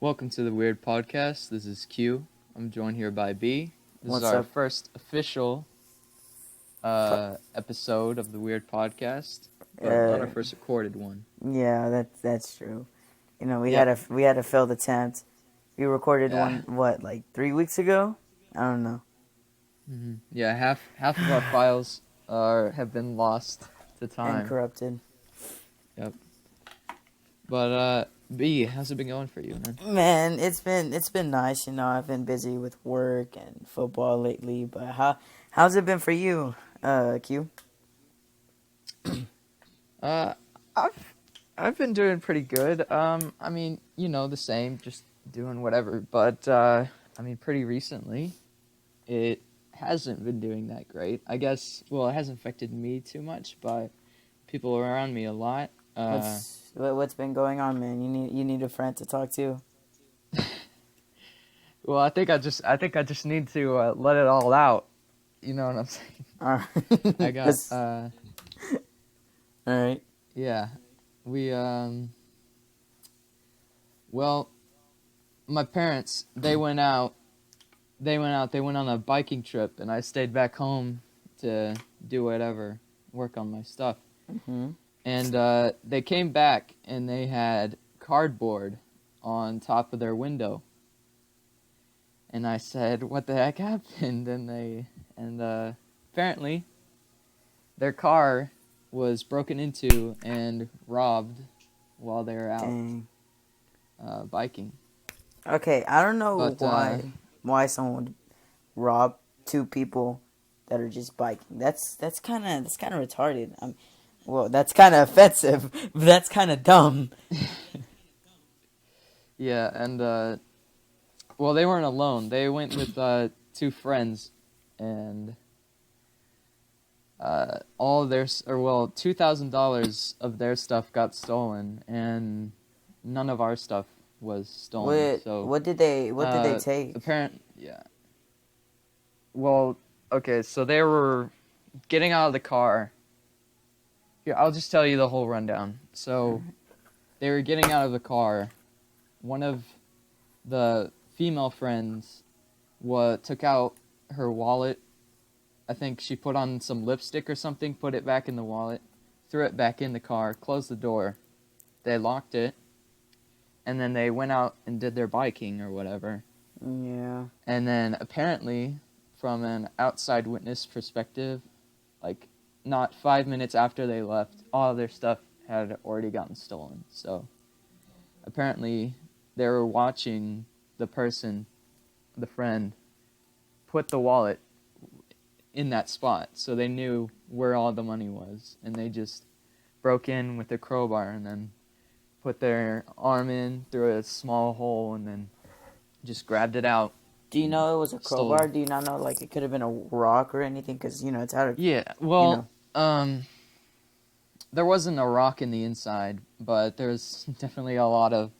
Welcome to the Wierd podcast. This is Q. I'm joined here by B. This What's is our up? first official episode of the Wierd podcast, but not our Uh, first recorded one. yeah, that's true. You know, we Yep. had a failed attempt. We recorded Yeah. one like 3 weeks ago. I don't know. Yeah, half of our files have been lost to And time. corrupted. Yep. But B, how's it been going for you, man? Man, it's been nice. You know, I've been busy with work and football lately. But how's it been for you, Q? Uh, I've been doing pretty good. I mean, the same, just doing whatever. But I mean, pretty recently, it hasn't been doing that great. I guess. Well, it hasn't affected me too much, but people around me a lot. What's been going on, man? You need a friend to talk to. Well, I think I just need to let it all out. You know what I'm saying? I got. All right. Yeah, we Well, my parents they went out. They went on a biking trip, and I stayed back home to do whatever, work on my stuff. Mm-hmm. And they came back, and they had cardboard on top of their window. And I said, "What the heck happened?" And apparently, their car was broken into and robbed while they were out Dang. biking. Okay, I don't know But why someone would rob two people that are just biking. That's kind of retarded. Well, that's kind of offensive. But that's kind of dumb. yeah, and well, they weren't alone. They went with two friends, and all of their $2,000 of their stuff got stolen, and none of our stuff was stolen. What did they take? Yeah. Well, okay, so they were getting out of the car. Here, I'll just tell you the whole rundown. So they were getting out of the car. One of the female friends took out her wallet. I think she put on some lipstick or something, put it back in the wallet, threw it back in the car, closed the door. They locked it, and then they went out and did their biking or whatever. Yeah. And then apparently, from an outside witness perspective, like not 5 minutes after they left, all of their stuff had already gotten stolen. So apparently they were watching the friend, put the wallet in that spot. So they knew where all the money was. And they just broke in with a crowbar and then put their arm in through a small hole and then just grabbed it out. Do you know it was a crowbar? Do you not know, like, it could have been a rock or anything? Because, it's out of... Yeah, well, there wasn't a rock in the inside, but there's definitely a lot of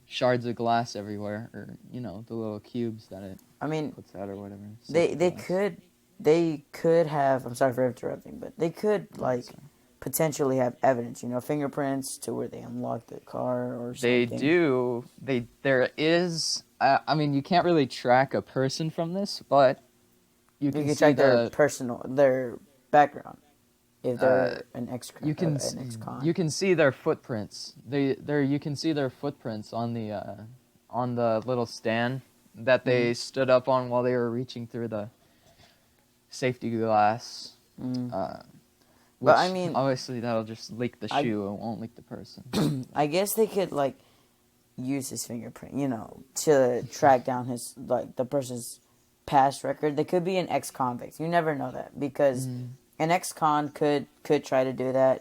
shards of glass everywhere, or, the little cubes that it puts out or whatever. They could have... I'm sorry for interrupting, but they could, potentially have evidence, fingerprints to where they unlocked the car or something. They do. There is... you can't really track a person from this, but you can track their background. If they're an ex-con. You can see their footprints. You can see their footprints on the little stand that they stood up on while they were reaching through the safety glass. But obviously that'll just leak the shoe. It won't leak the person. I guess they could use his fingerprint, to track down the person's past record. They could be an ex-convict. You never know that because an ex-con could try to do that.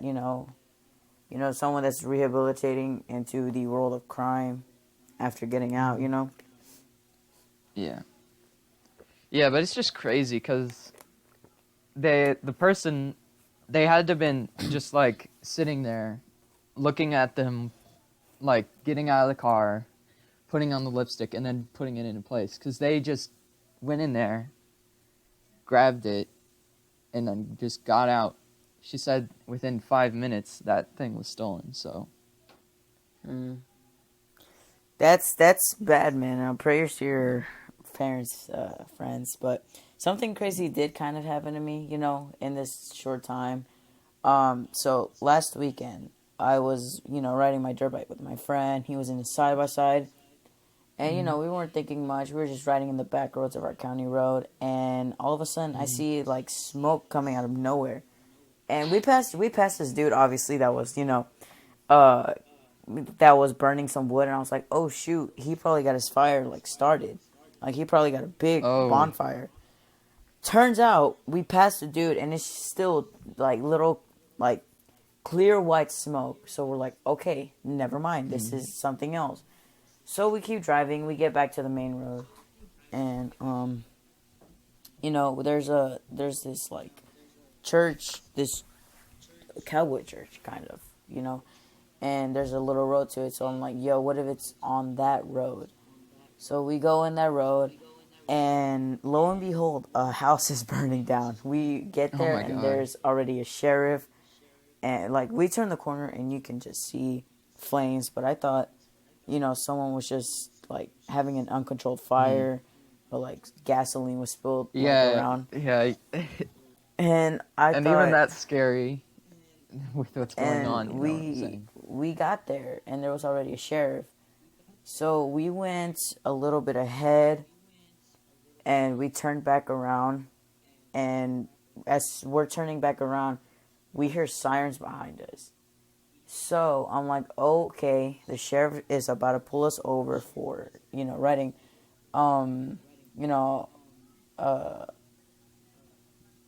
Someone that's rehabilitating into the world of crime after getting out. Yeah. Yeah, but it's just crazy because the person, they had to have been just sitting there, looking at them. Getting out of the car, putting on the lipstick, and then putting it into place. Because they just went in there, grabbed it, and then just got out. She said within 5 minutes that thing was stolen, so... That's bad, man. Prayers to your parents, friends. But something crazy did kind of happen to me, in this short time. So last weekend, I was, riding my dirt bike with my friend. He was in his side by side. And, Mm-hmm. we weren't thinking much. We were just riding in the back roads of our county road. And all of a sudden, I see, like, smoke coming out of nowhere. And we passed this dude, obviously, that was, uh, that was burning some wood. And I was like, oh, shoot, he probably got his fire, like, started. Like, he probably got a big Oh. bonfire. Turns out, we passed the dude, and it's still, like, little, like, clear white smoke. So we're like, okay, never mind. This Mm-hmm. is something else. So we keep driving. We get back to the main road, and there's this like church, this cowboy church, kind of, and there's a little road to it. So I'm like, yo, what if it's on that road? So we go in that road, and lo and behold, a house is burning down. We get Oh there, my and God. there's already a sheriff, and like we turn the corner, and you can just see flames. But I thought, someone was just like having an uncontrolled Mm. fire, or like gasoline was spilled like Yeah, around. yeah. And I And even thought, that's scary with what's going and on, you know what I'm we saying? we got there, and there was already a sheriff. So we went a little bit ahead, and we turned back around. And as we're turning back around, we hear sirens behind us. So I'm like, okay, the sheriff is about to pull us over for, riding, um, you know, uh,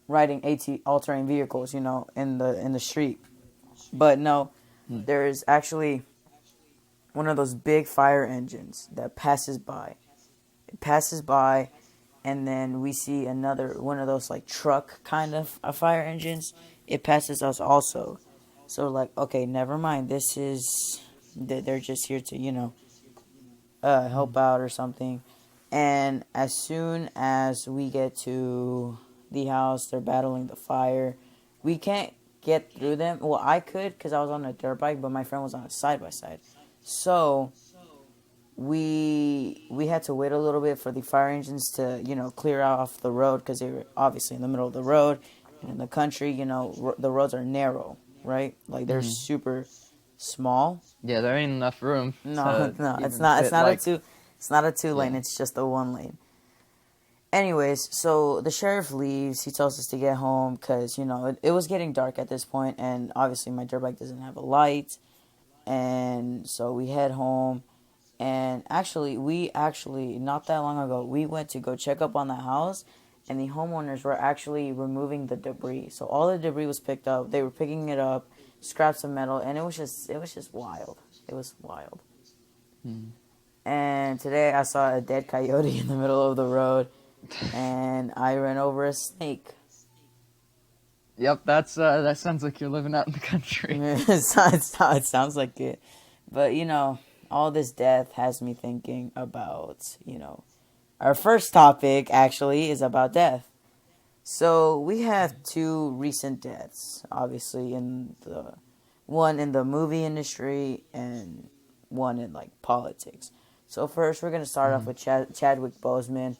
riding altering vehicles, in the street. But no, Mm. there is actually one of those big fire engines that passes by. It passes by, and then we see another one of those like truck kind of fire engines. It passes us also. So like, okay, never mind. This is they're just here to help Mm. out or something. And as soon as we get to the house, they're battling the fire. We can't get through them. Well, I could because I was on a dirt bike, but my friend was on a side by side. So we had to wait a little bit for the fire engines to clear off the road because they were obviously in the middle of the road. And in the country, the roads are narrow, right? Like they're Mm. super small. Yeah, there ain't enough room No, to no, it's even not. It's fit not a like, two. It's not a two lane. yeah. It's just a one lane. Anyways, so the sheriff leaves. He tells us to get home because it was getting dark at this point, and obviously my dirt bike doesn't have a light, and so we head home. And we actually not that long ago we went to go check up on the house, and the homeowners were actually removing the debris. So all the debris was picked up. They were picking it up, scraps of metal, and it was just wild. It was wild. Mm. And today I saw a dead coyote in the middle of the road, and I ran over a snake. Yep, that sounds like you're living out in the country. It sounds like it. But, all this death has me thinking about, our first topic actually is about death. So we have two recent deaths, obviously, one in the movie industry and one in like politics. So first, we're gonna start off Mm. with Chadwick Boseman.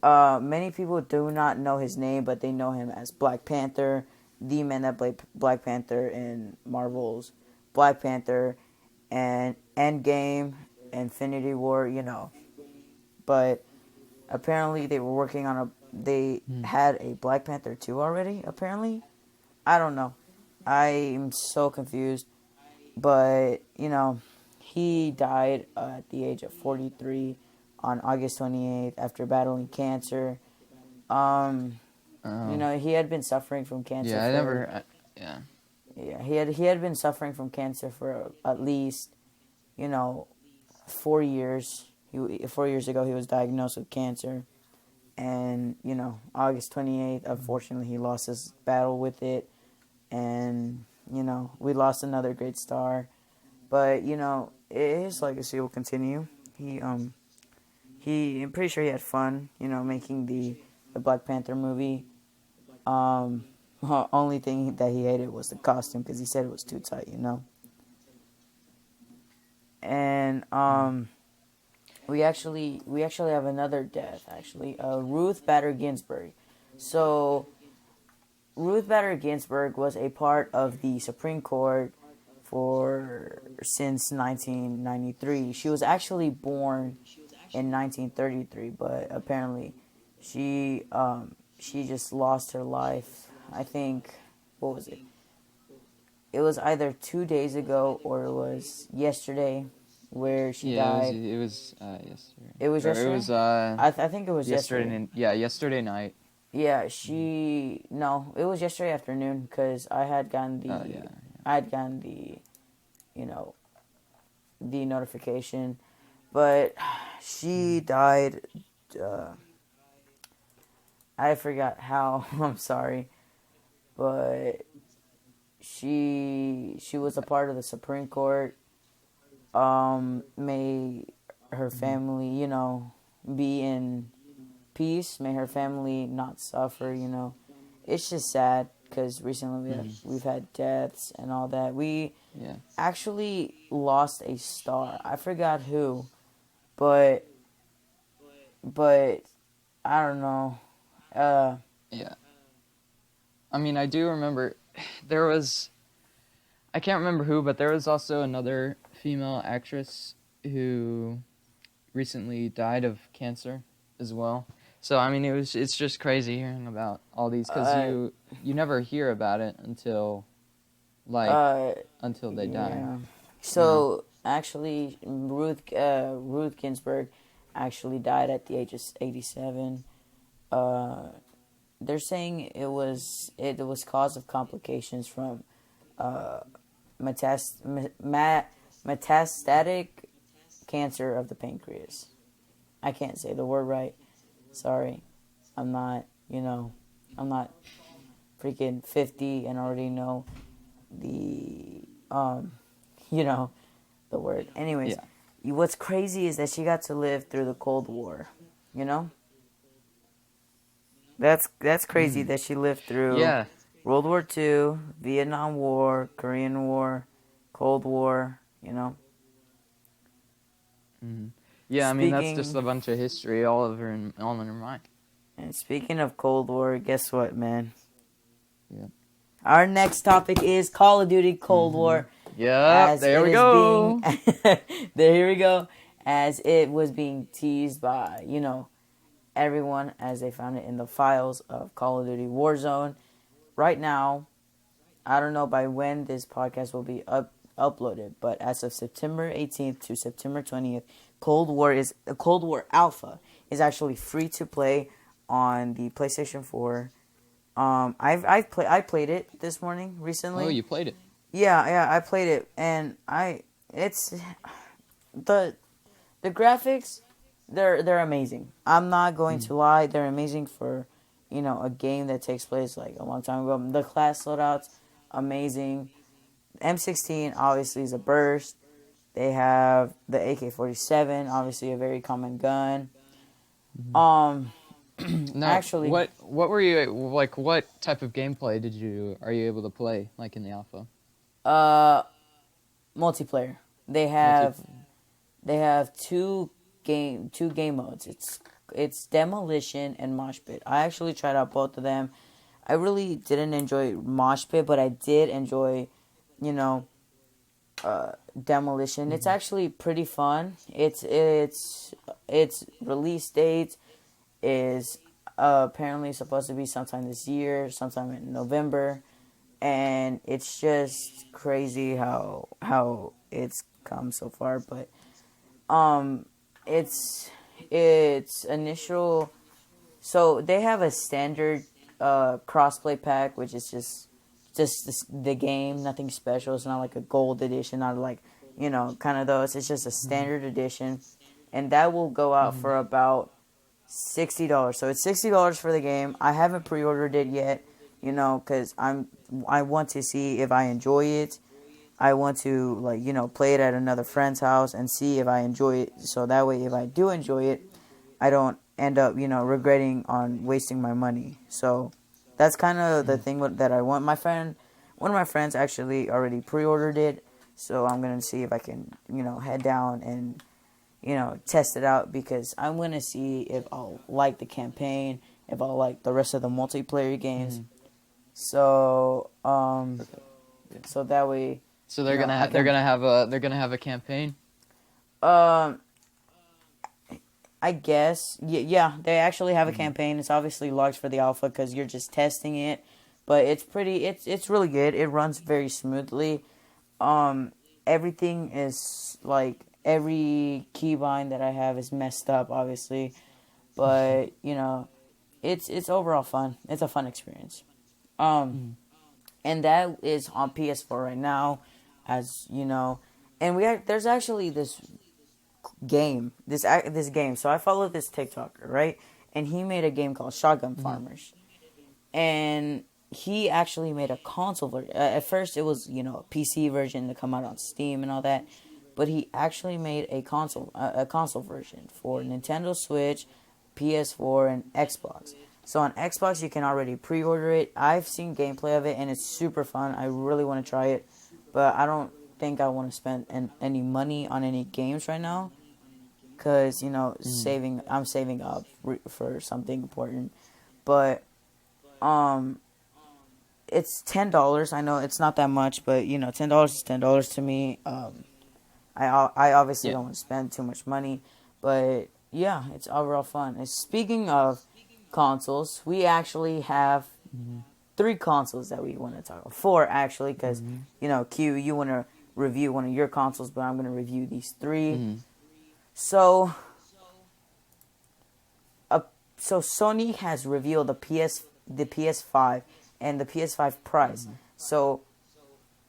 Many people do not know his name, but they know him as Black Panther, the man that played Black Panther in Marvel's Black Panther and Endgame, Infinity War. But apparently they were working on they Mm. had a Black Panther 2 already, apparently. I don't know. I'm so confused. But, he died at the age of 43 on August 28th after battling cancer. Um, Oh. he had been suffering from cancer Yeah, I for never. Yeah. yeah, he had been suffering from cancer for at least, 4 years. 4 years ago he was diagnosed with cancer. And, August 28th, unfortunately, he lost his battle with it. And, we lost another great star. But, his legacy will continue. I'm pretty sure he had fun, making the Black Panther movie. Only thing that he hated was the costume because he said it was too tight. And, Mm. we actually have another death actually. Ruth Bader Ginsburg. So Ruth Bader Ginsburg was a part of the Supreme Court for since 1993. She was actually born in 1933, but apparently she just lost her life. I think, what was it? It was either 2 days ago or it was yesterday where she Yeah, died. it was yesterday. It was Or yesterday. it was I think it was yesterday. Yeah, yesterday night. Yeah, no, it was yesterday afternoon because I had gotten Yeah. you know, the notification, but she died. Uh, I forgot how. I'm sorry, but she was a part of the Supreme Court. May her family, be in peace. May her family not suffer. It's just sad because recently we've had deaths and all that. We Yeah. actually lost a star. I forgot who, but I don't know. Yeah. I mean, I do remember there was, I can't remember who, but there was also another female actress who recently died of cancer as well. So I mean, it's just crazy hearing about all these because you never hear about it until until they die. Yeah. So actually, Ruth Ginsburg actually died at the age of 87. They're saying it was cause of complications from metastatic cancer of the pancreas. I can't say the word right. Sorry. I'm not freaking 50 and already know the the word. Anyways, what's crazy is that she got to live through the Cold War, That's crazy that she lived through World War II, Vietnam War, Korean War, Cold War, Yeah, I mean, that's just a bunch of history all in her mind. And speaking of Cold War, guess what, man? Yeah. Our next topic is Call of Duty Cold War. Yeah, there we go. Here we go. As it was being teased by, everyone as they found it in the files of Call of Duty Warzone. Right now, I don't know by when this podcast will be uploaded, but as of September 18th to September 20th, Cold War Alpha is actually free to play on the PlayStation 4. I played it this morning recently. Oh, you played it? Yeah, I played it, and it's the graphics. They're amazing. I'm not going to lie. They're amazing for, a game that takes place like a long time ago. The class loadouts, amazing. M16 obviously is a burst. They have the AK-47, obviously a very common gun. Now, actually, what were you like? What type of gameplay are you able to play like in the alpha? Multiplayer. They have two game modes. It's Demolition and Mosh Pit. I actually tried out both of them. I really didn't enjoy Mosh Pit, but I did enjoy, Demolition. It's actually pretty fun. Its release date is apparently supposed to be sometime this year, sometime in November, and it's just crazy how it's come so far. But its initial, so they have a standard crossplay pack, which is just the game, nothing special. It's not like a gold edition, not like kind of those. It's just a standard edition, and that will go out for about $60. So it's $60 for the game. I haven't pre-ordered it yet, because I want to see if I enjoy it. I want to play it at another friend's house and see if I enjoy it. So that way, if I do enjoy it, I don't end up regretting on wasting my money. So that's kind of the thing that I want. One of my friends actually already pre-ordered it, so I'm gonna see if I can head down and test it out because I want to see if I'll like the campaign, if I'll like the rest of the multiplayer games. So, so that way. So they're gonna have a campaign. Um, I guess, yeah, they actually have a campaign. It's obviously locked for the alpha because you're just testing it, but it's really good. It runs very smoothly. Everything is like every keybind that I have is messed up, obviously, but it's overall fun. It's a fun experience. And that is on PS4 right now, as you know, and there's actually this game. So I follow this TikToker, right? And he made a game called Shotgun Farmers. And he actually made a console version. At first it was, a PC version to come out on Steam and all that. But he actually made a console version for Nintendo Switch, PS4, and Xbox. So on Xbox you can already pre-order it. I've seen gameplay of it and it's super fun. I really want to try it. But I don't think I want to spend any money on any games right now, because I'm saving up for something important. But it's $10. I know it's not that much, but $10 is $10 to me. I obviously don't want to spend too much money, but yeah, it's overall fun. And speaking of consoles, we actually have 3 consoles that we want to talk about. 4 actually, because Q, you want to review one of your consoles, but I'm going to review these 3. So Sony has revealed the PS5 and the PS5 price. So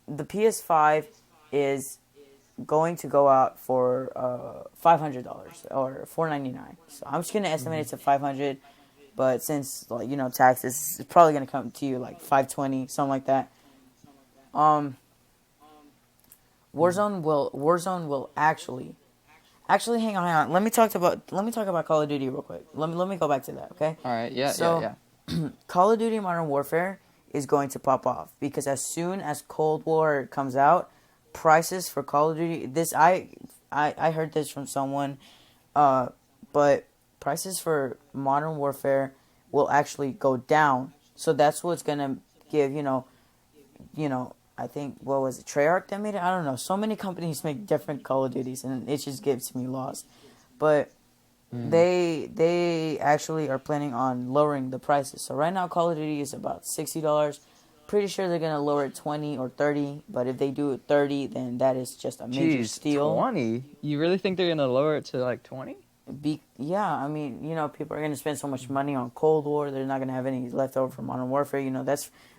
the PS5 is going to go out for $500 or $499. So I'm just going to estimate it to $500, but since taxes, it's probably going to come to you like $520, something like that. Warzone will actually hang on. Let me talk about Call of Duty real quick. Let me go back to that, okay? All right. Yeah. Call of Duty Modern Warfare is going to pop off because as soon as Cold War comes out, prices for Call of Duty, I heard this from someone, but prices for Modern Warfare will actually go down. So that's what's gonna give I think, what was it, Treyarch that made it? I don't know. So many companies make different Call of Duties, and it just gives me lost. But they actually are planning on lowering the prices. So right now, Call of Duty is about $60. Pretty sure they're gonna lower it 20 or 30. But if they do it 30, then that is just a major steal. 20? You really think they're gonna lower it to like 20? Yeah, I mean, people are gonna spend so much money on Cold War. They're not gonna have any left over for Modern Warfare.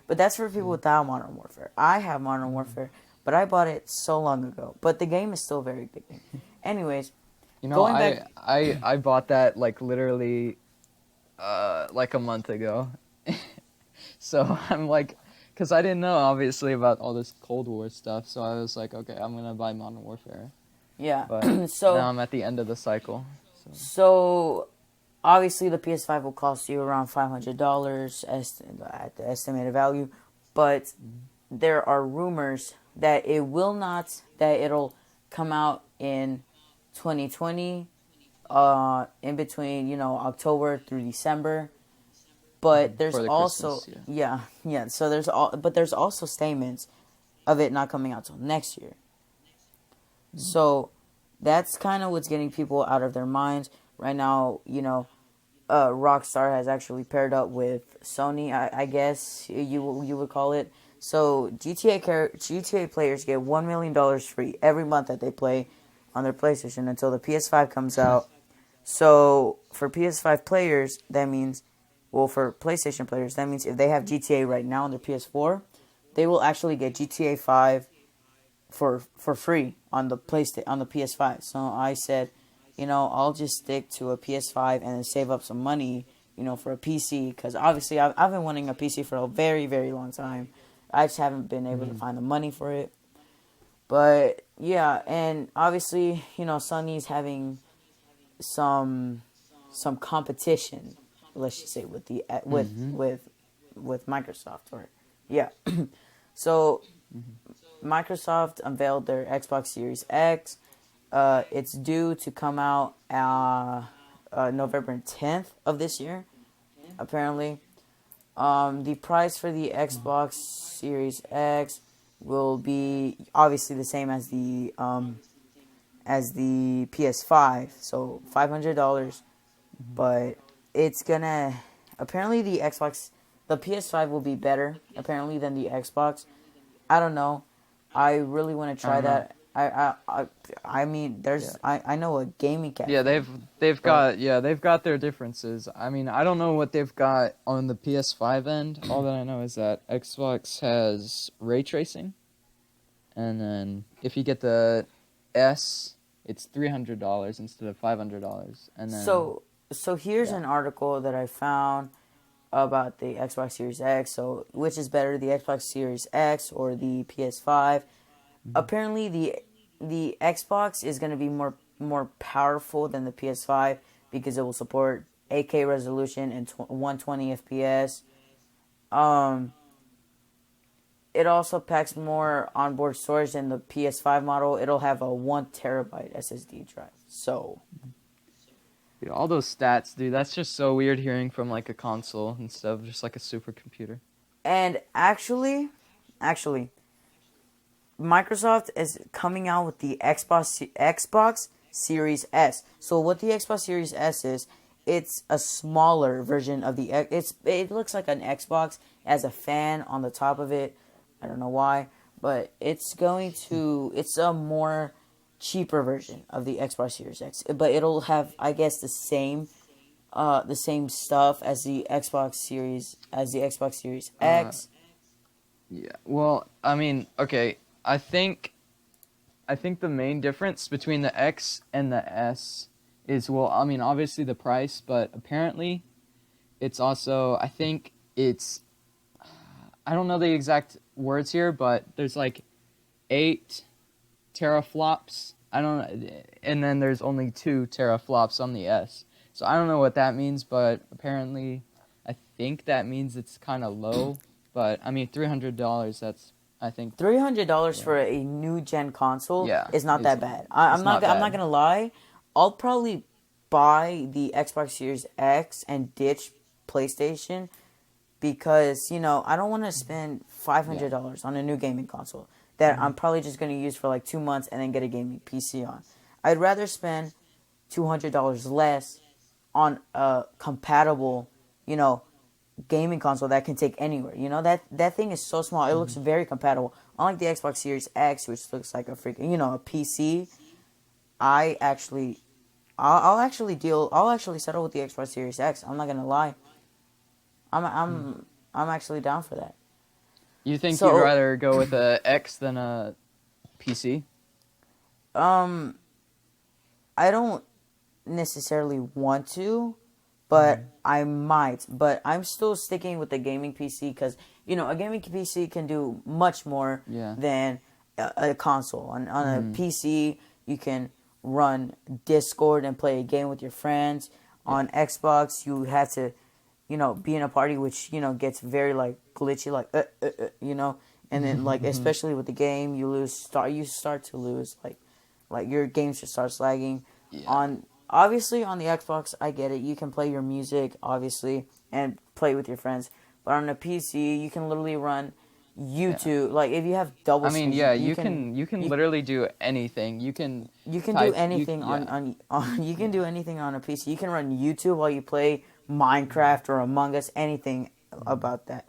But that's for people without Modern Warfare. I have Modern Warfare, but I bought it so long ago. But the game is still very addicting. Anyways, I bought that like literally like a month ago. So I'm like, because I didn't know obviously about all this Cold War stuff. So I was like, okay, I'm gonna buy Modern Warfare. Yeah. But so now I'm at the end of the cycle. So obviously the PS5 will cost you around $500 at the estimated value, but there are rumors that it'll come out in 2020, in between October through December. But there's also So there's also statements of it not coming out till next year. So that's kind of what's getting people out of their minds right now. Rockstar has actually paired up with Sony, I guess you would call it. So GTA players get $1 million free every month that they play on their PlayStation until the PS5 comes out. So for PS5 players, that means, for PlayStation players, that means if they have GTA right now on their PS4, they will actually get GTA 5 for free on the PS5. So I said, I'll just stick to a PS5 and then save up some money, for a PC, because obviously I've been wanting a PC for a very, very long time. I just haven't been able to find the money for it. But yeah, and obviously, Sony's having some competition, let's just say, with Microsoft, So Microsoft unveiled their Xbox Series X, It's due to come out November 10th of this year, apparently. The price for the Xbox Series X will be obviously the same as the PS5, so $500. But it's gonna apparently the PS5 will be better apparently than the Xbox. I don't know. I really want to I try don't know. that. I mean, Yeah. I know a gaming cafe. Yeah, they've got their differences. I mean, I don't know what they've got on the PS5 end. All that I know is that Xbox has ray tracing, and then if you get the S, it's $300 instead of $500, and then So here's yeah. an article that I found about the Xbox Series X. So which is better, the Xbox Series X or the PS5? Apparently the Xbox is going to be more powerful than the PS5 because it will support 8K resolution and 120 FPS. Um, it also packs more onboard storage than the PS5 model. It'll have a 1 terabyte SSD drive. So, Dude, all those stats, dude, that's just so weird hearing from like a console instead of just like a supercomputer. and actually, Microsoft is coming out with the Xbox Series S. So what the Xbox Series S is, it's a smaller version of it looks like an Xbox. It has a fan on the top of it. I don't know why, but it's a more cheaper version of the Xbox Series X. But it'll have, I guess, the same stuff as the Xbox Series X. Yeah. Well, I mean, okay, I think the main difference between the X and the S is, well, I mean, obviously the price, but apparently it's also, I think it's, I don't know the exact words here, but there's like 8 teraflops. I don't know, and then there's only 2 teraflops on the S. So I don't know what that means, but apparently I think that means it's kind of low. But I mean, $300. That's, I think. $300 Yeah. for a new gen console Yeah, is not that bad. I'm not. I'm not bad. gonna lie. I'll probably buy the Xbox Series X and ditch PlayStation because I don't want to spend $500 on a new gaming console that I'm probably just gonna use for like 2 months and then get a gaming PC on. I'd rather spend $200 less on a compatible, gaming console that can take anywhere. That thing is so small. It looks very compatible. Unlike the Xbox Series X, which looks like a freaking a PC. I actually, I'll actually settle with the Xbox Series X. I'm not gonna lie. I'm actually down for that. You think you'd So, rather go with a X than a PC? um, I don't necessarily want to, but I might. But I'm still sticking with the gaming PC because a gaming PC can do much more Yeah. than a console. On a PC, you can run Discord and play a game with your friends. On Xbox, you have to, be in a party, which gets very like glitchy, like and then like especially with the game, you start to lose like your game just starts lagging. Yeah. Obviously on the Xbox, I get it. You can play your music, obviously, and play with your friends. But on a PC, you can literally run YouTube. Like if you have double I mean, screens, yeah, you can literally do anything. You can do type anything on you can do anything on a PC. You can run YouTube while you play Minecraft or Among Us, anything about that.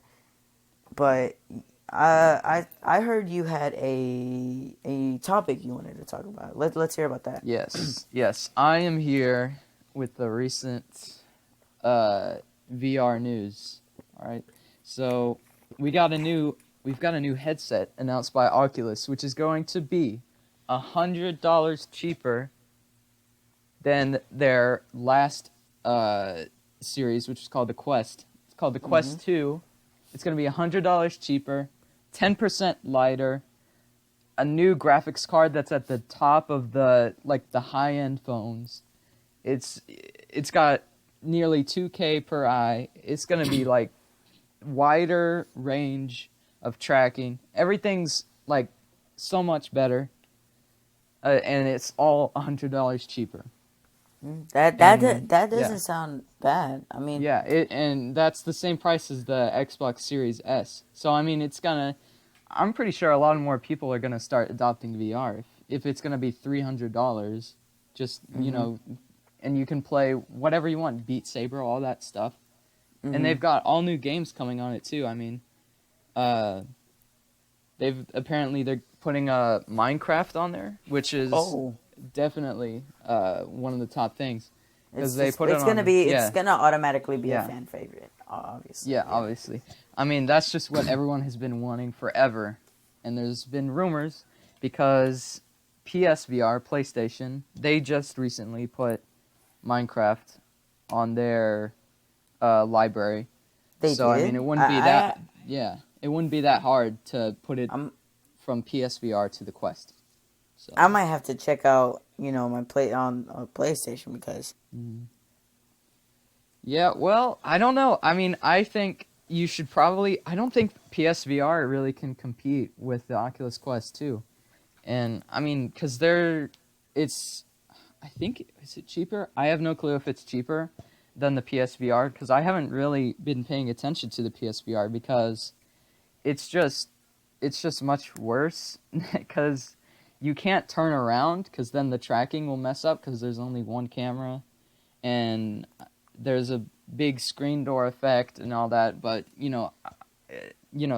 But I heard you had a topic you wanted to talk about. Let's hear about that. Yes. I am here with the recent VR news. All right. So we've got a new headset announced by Oculus, which is going to be $100 cheaper than their last series, which is called the Quest. It's called the Quest 2. It's going to be $100 cheaper, 10% lighter, a new graphics card that's at the top of the high-end phones. It's got nearly 2K per eye. It's going to be like wider range of tracking. Everything's like so much better. and it's all $100 cheaper. That And that yeah, doesn't sound bad. I mean, yeah, and that's the same price as the Xbox Series S. So I mean, I'm pretty sure a lot more people are gonna start adopting VR if it's gonna be $300. Just hmm and you can play whatever you want, Beat Saber, all that stuff, and hmm they've got all new games coming on it too. I mean, uh, they're putting Minecraft on there, which is oh, definitely one of the top things because they put it it's gonna on. be it's Yeah, gonna automatically be a yeah, fan favorite, obviously. yeah. Yeah. Obviously, I mean that's just what everyone has been wanting forever, and there's been rumors because PSVR, PlayStation, they just recently put Minecraft on their library. They So I mean, it did. wouldn't be that. Yeah, it wouldn't be that hard to put it I'm from PSVR to the Quest. I So might have to check out my play on PlayStation because yeah, well, I don't know. I mean, I think you should probably. I don't think PSVR really can compete with the Oculus Quest 2, and I mean, because it's. I think is it cheaper? I have no clue if it's cheaper than the PSVR because I haven't really been paying attention to the PSVR because it's just much worse because you can't turn around because then the tracking will mess up because there's only one camera and there's a big screen door effect and all that, but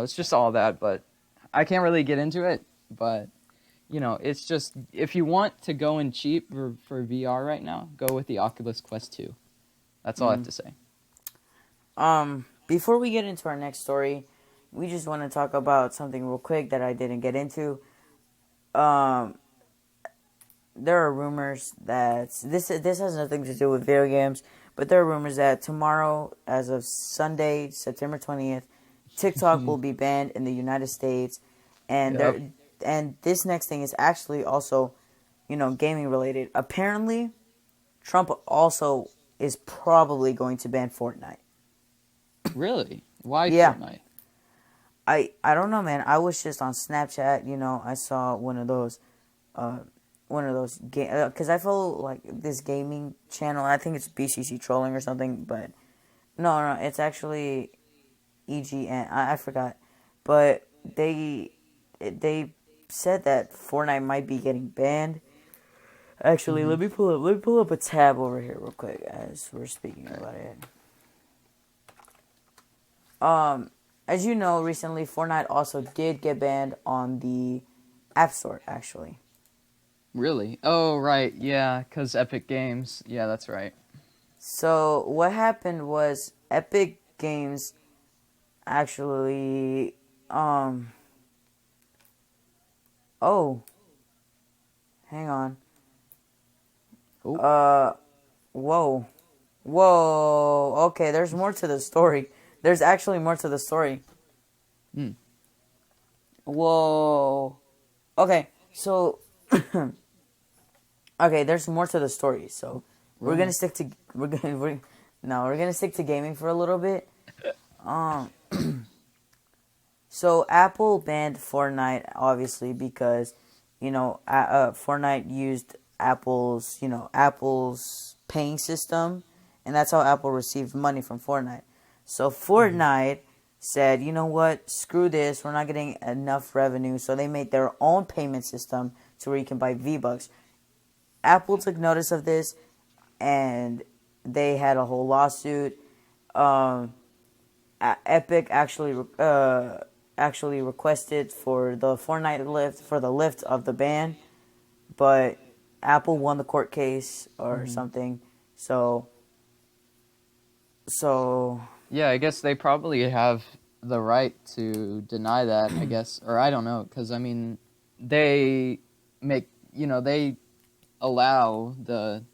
it's just all that, but I can't really get into it, but it's just if you want to go in cheap for VR right now, go with the Oculus Quest 2. That's all I have to say. before we get into our next story, we just want to talk about something real quick that I didn't get into. Um, there are rumors that this has nothing to do with video games, but there are rumors that tomorrow, as of Sunday, September 20th, TikTok will be banned in the United States, and Yep. this next thing is actually also, gaming related. Apparently, Trump also is probably going to ban Fortnite. Really? Why Yeah, Fortnite? I don't know, man. I was just on Snapchat. I saw one of those game because I follow like this gaming channel. I think it's BCC trolling or something, but no, it's actually EGN. I forgot, but they said that Fortnite might be getting banned. Actually, Hmm. let me pull up a tab over here real quick as we're speaking about it. As you know, recently Fortnite also did get banned on the App Store. Actually, Really? Oh, right. Yeah, because Epic Games. Yeah, that's right. so what happened was Epic Games actually oh, hang on. Oh. Uh whoa. Whoa. Okay, there's more to the story. There's actually more to the story. Hmm. Whoa. Okay, so okay, there's more to the story. So we're Right. gonna stick to we're gonna stick to gaming for a little bit. Um So Apple banned Fortnite obviously because Fortnite used Apple's paying system, and that's how Apple received money from Fortnite. So Hmm. Fortnite said, you know what, screw this, we're not getting enough revenue, so they made their own payment system to where you can buy V-Bucks. Apple took notice of this, and they had a whole lawsuit. Um, Epic actually requested for the lift of the ban, but Apple won the court case or Hmm. something. So so Yeah, I guess they probably have the right to deny that, I guess. Or I don't know, because, I mean, they they allow the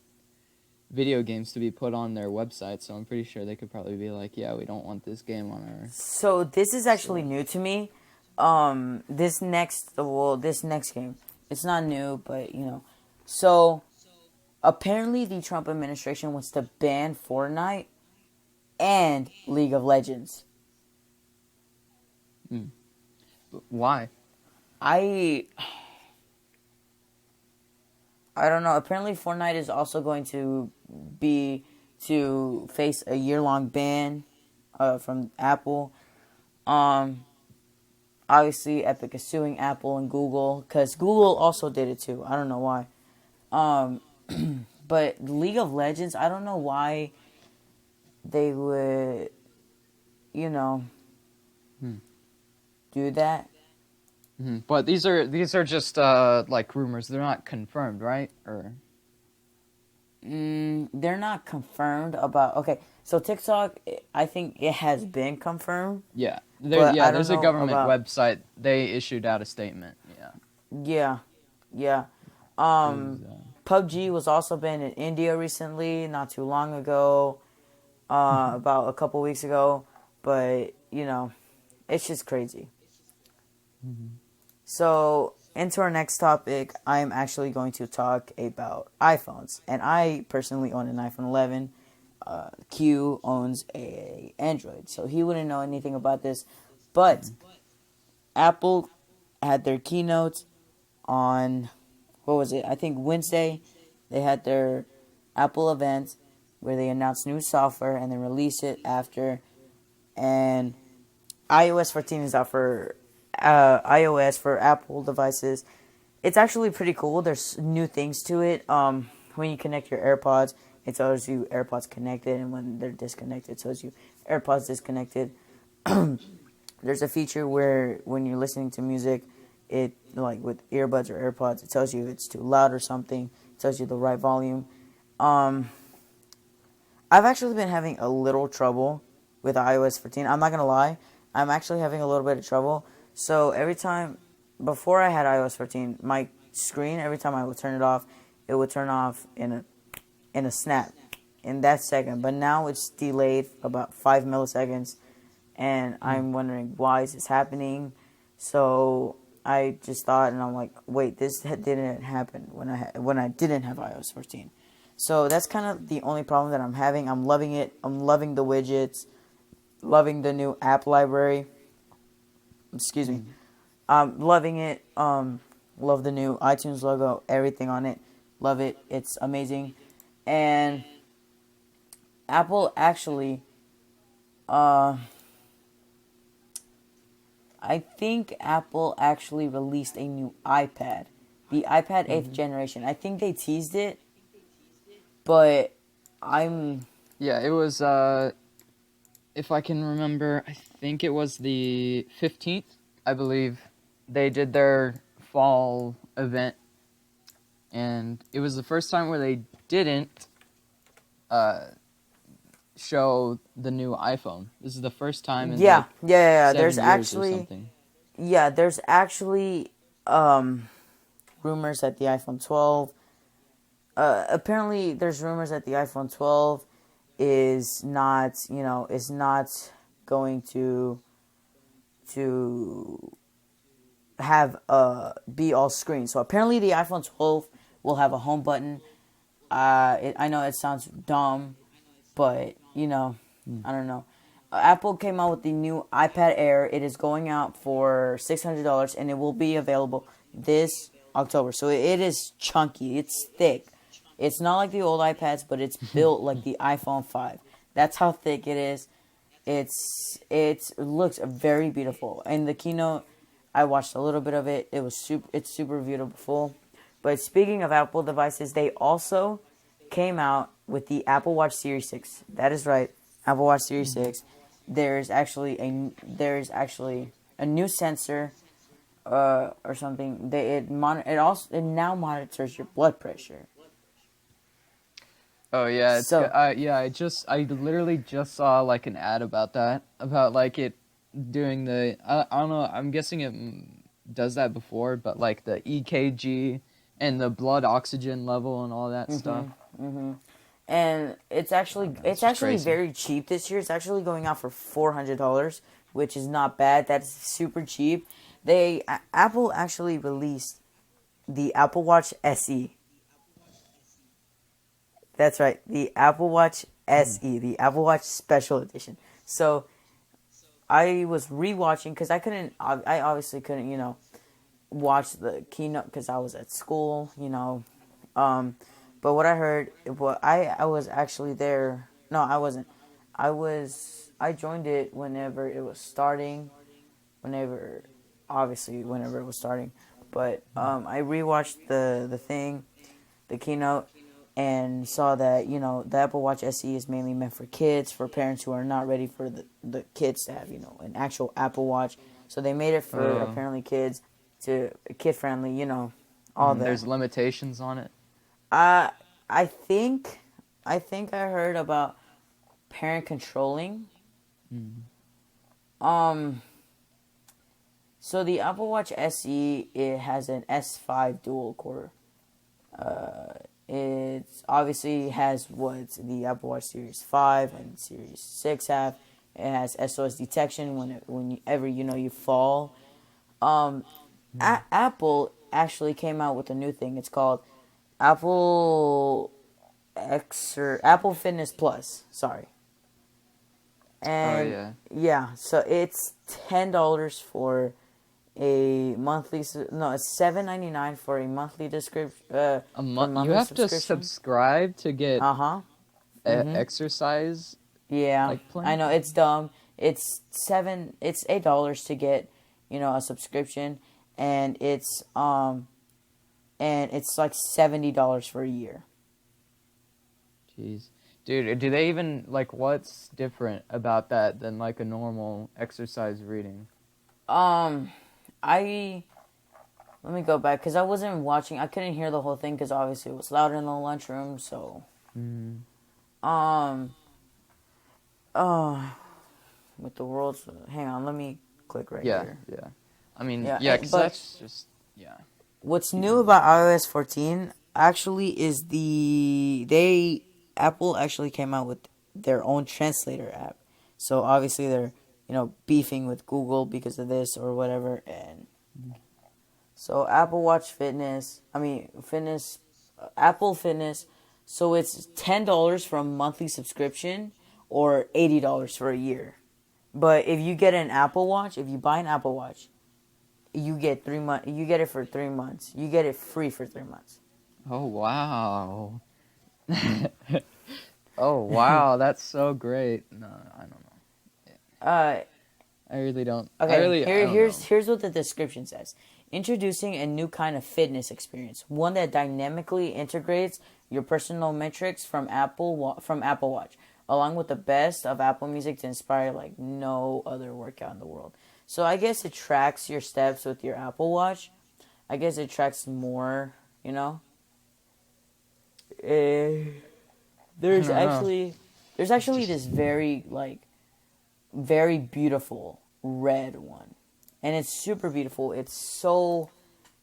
video games to be put on their website, so I'm pretty sure they could probably be like, yeah, we don't want this game on our so this is actually store. new to me. This next game, it's not new, but so apparently the Trump administration wants to ban Fortnite and League of Legends. But why? I I don't know. Apparently, Fortnite is also going be to face a year-long ban from Apple. Um, Obviously, Epic is suing Apple and Google because Google also did it too. I don't know why. Um, but League of Legends, I don't know why they would, you know, Hmm. do that. But these are just like rumors. They're not confirmed, right? Or They're not confirmed about. Okay, so TikTok, I think it has been confirmed, yeah, but I don't there's a know government about. website. They issued out a statement. Yeah. Yeah, yeah. It was, PUBG was also banned in India recently, not too long ago, about a couple weeks ago. But it's just crazy. So, into our next topic, I am actually going to talk about iPhones, and I personally own an iPhone 11. Q owns a Android, so he wouldn't know anything about this. But Apple had their keynote on, what was it? I think Wednesday. They had their Apple event where they announced new software and then released it after. And iOS 14 is out for iOS for Apple devices. It's actually pretty cool. There's new things to it. When you connect your AirPods, it tells you AirPods connected, and when they're disconnected, it tells you AirPods disconnected. There's a feature where when you're listening to music, it like with earbuds or AirPods, it tells you if it's too loud or something. It tells you the right volume. Um, I've actually been having a little trouble with iOS 14. I'm not gonna lie. I'm actually having a little bit of trouble. So every time before I had iOS 14, my screen every time I would turn it off, it would turn off in a snap in that second. But now it's delayed about 5 milliseconds, and I'm wondering why is this happening. So I just thought, and I'm like, wait, this didn't happen when I didn't have iOS 14. So that's kind of the only problem that I'm having. I'm loving it. I'm loving the widgets, loving the new app library. Excuse me. I'm loving it. Love the new iTunes logo, everything on it. Love it. It's amazing. And Apple actually, I think Apple actually released a new iPad. The iPad 8th generation. I think they teased it, but I'm... Yeah, it was. If I can remember, I think it was the 15th. I believe they did their fall event, and it was the first time where they didn't show the new iPhone. This is the first time in Yeah, like yeah. 7 years or something. There's actually rumors that the iPhone 12. Apparently, there's rumors that the iPhone 12 is not going to have be all screen. So apparently, the iPhone 12 will have a home button. I know it sounds dumb, but I don't know. Apple came out with the new iPad Air. It is going out for $600, and it will be available this October. So it is chunky. It's thick. It's not like the old iPads, but it's built like the iPhone 5. That's how thick it is. It looks very beautiful. In the keynote, I watched a little bit of it. It's super beautiful. But speaking of Apple devices, they also came out with the Apple Watch Series 6. That is right, Apple Watch Series 6. There's actually a new sensor or something. It now monitors your blood pressure. Oh yeah, it's So yeah. I literally just saw like an ad about that, about like it doing the. I don't know. I'm guessing it does that before, but like the EKG and the blood oxygen level and all that stuff. and it's actually It's just crazy. very cheap this year. It's actually going out for $400, which is not bad. That's super cheap. Apple actually released the Apple Watch SE. That's right, the Apple Watch SE, the Apple Watch Special Edition. So I was rewatching because I obviously couldn't, watch the keynote because I was at school, But what I heard, I was actually there. No, I wasn't. I joined it whenever it was starting. Whenever, obviously, whenever it was starting. But I rewatched the thing, the keynote, and saw that the Apple Watch SE is mainly meant for kids, for parents who are not ready for the kids to have an actual Apple Watch. So they made it for apparently kids, to kid friendly. All that. There's limitations on it. I think I heard about parent controlling. So the Apple Watch SE, it has an S5 dual core. It obviously has what the Apple Watch Series 5 and Series 6 have. It has SOS detection whenever you fall. Apple actually came out with a new thing. It's called Apple Apple Fitness Plus. Sorry. And yeah, so it's $10 for a monthly. No, it's $7.99 for a monthly description. A month. You have to subscribe to get exercise. Yeah, like plan? I know it's dumb. It's $8 to get a subscription, and it's like $70 for a year. Jeez. Dude, do they even, what's different about that than, a normal exercise reading? Let me go back, because I wasn't watching. I couldn't hear the whole thing, because obviously it was louder in the lunchroom, so. With the world's. Hang on, let me click right here. Yeah. I mean, because that's just. Yeah. What's new about iOS 14 actually is Apple actually came out with their own translator app. So obviously they're, beefing with Google because of this or whatever. And so Apple Watch Apple Fitness. So it's $10 for a monthly subscription or $80 for a year. But if you get an Apple Watch, if you buy an Apple Watch, you get 3 months. You get it for 3 months. You get it free for 3 months. Oh wow. Oh wow, that's so great. No, I don't know. I really don't. Okay, here's what the description says. Introducing a new kind of fitness experience, one that dynamically integrates your personal metrics from Apple Watch, along with the best of Apple Music to inspire like no other workout in the world. So I guess it tracks your steps with your Apple Watch. I guess it tracks more, There's actually this very beautiful red one, and it's super beautiful. It's so,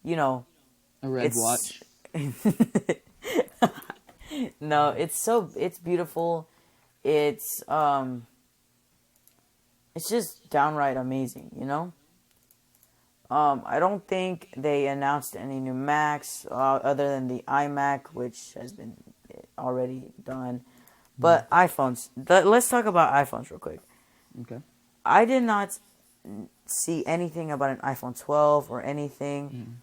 a red watch. No, it's beautiful. It's just downright amazing, I don't think they announced any new Macs other than the iMac, which has been already done. But iPhones. Let's talk about iPhones real quick. Okay. I did not see anything about an iPhone 12 or anything,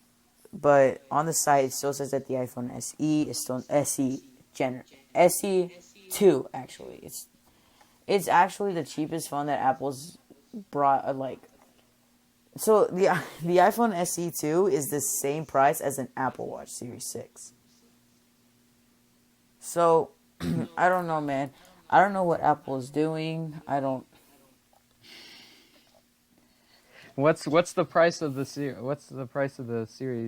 but on the site it still says that the iPhone SE is still SE2 actually. It's actually the cheapest phone that Apple's brought. So the iPhone SE2 is the same price as an Apple Watch Series 6. So I don't know, man. I don't know what Apple is doing. I don't. What's the price of the Series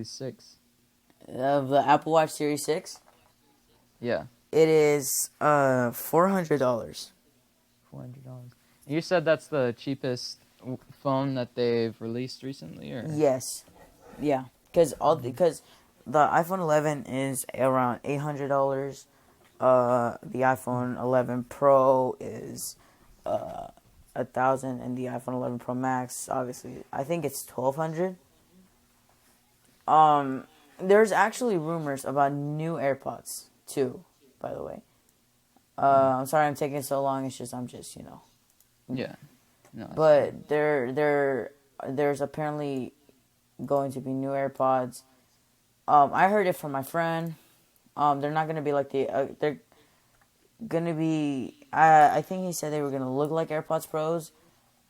6? Of the Apple Watch Series 6? Yeah. It is $400. $400. You said that's the cheapest phone that they've released recently, or? Yes. Yeah. Because the iPhone 11 is around $800. The iPhone 11 Pro is $1,000, and the iPhone 11 Pro Max, obviously, I think it's $1,200. There's actually rumors about new AirPods too, by the way. I'm sorry I'm taking so long. It's just Yeah. No, but there's apparently going to be new AirPods. I heard it from my friend. They're not gonna be like they're gonna be. I think he said they were gonna look like AirPods Pros,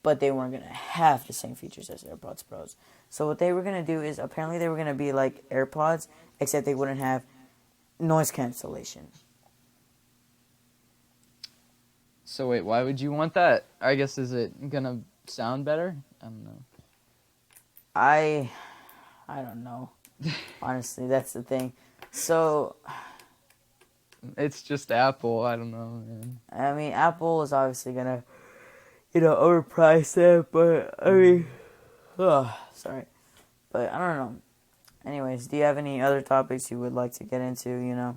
but they weren't gonna have the same features as AirPods Pros. So what they were gonna do is apparently they were gonna be like AirPods, except they wouldn't have noise cancellation. So wait, why would you want that? I guess is it gonna sound better? I don't know. I don't know. Honestly, that's the thing. So It's just Apple. I don't know, man. I mean, Apple is obviously gonna, overprice it, but I mean, sorry, but I don't know. Anyways, do you have any other topics you would like to get into?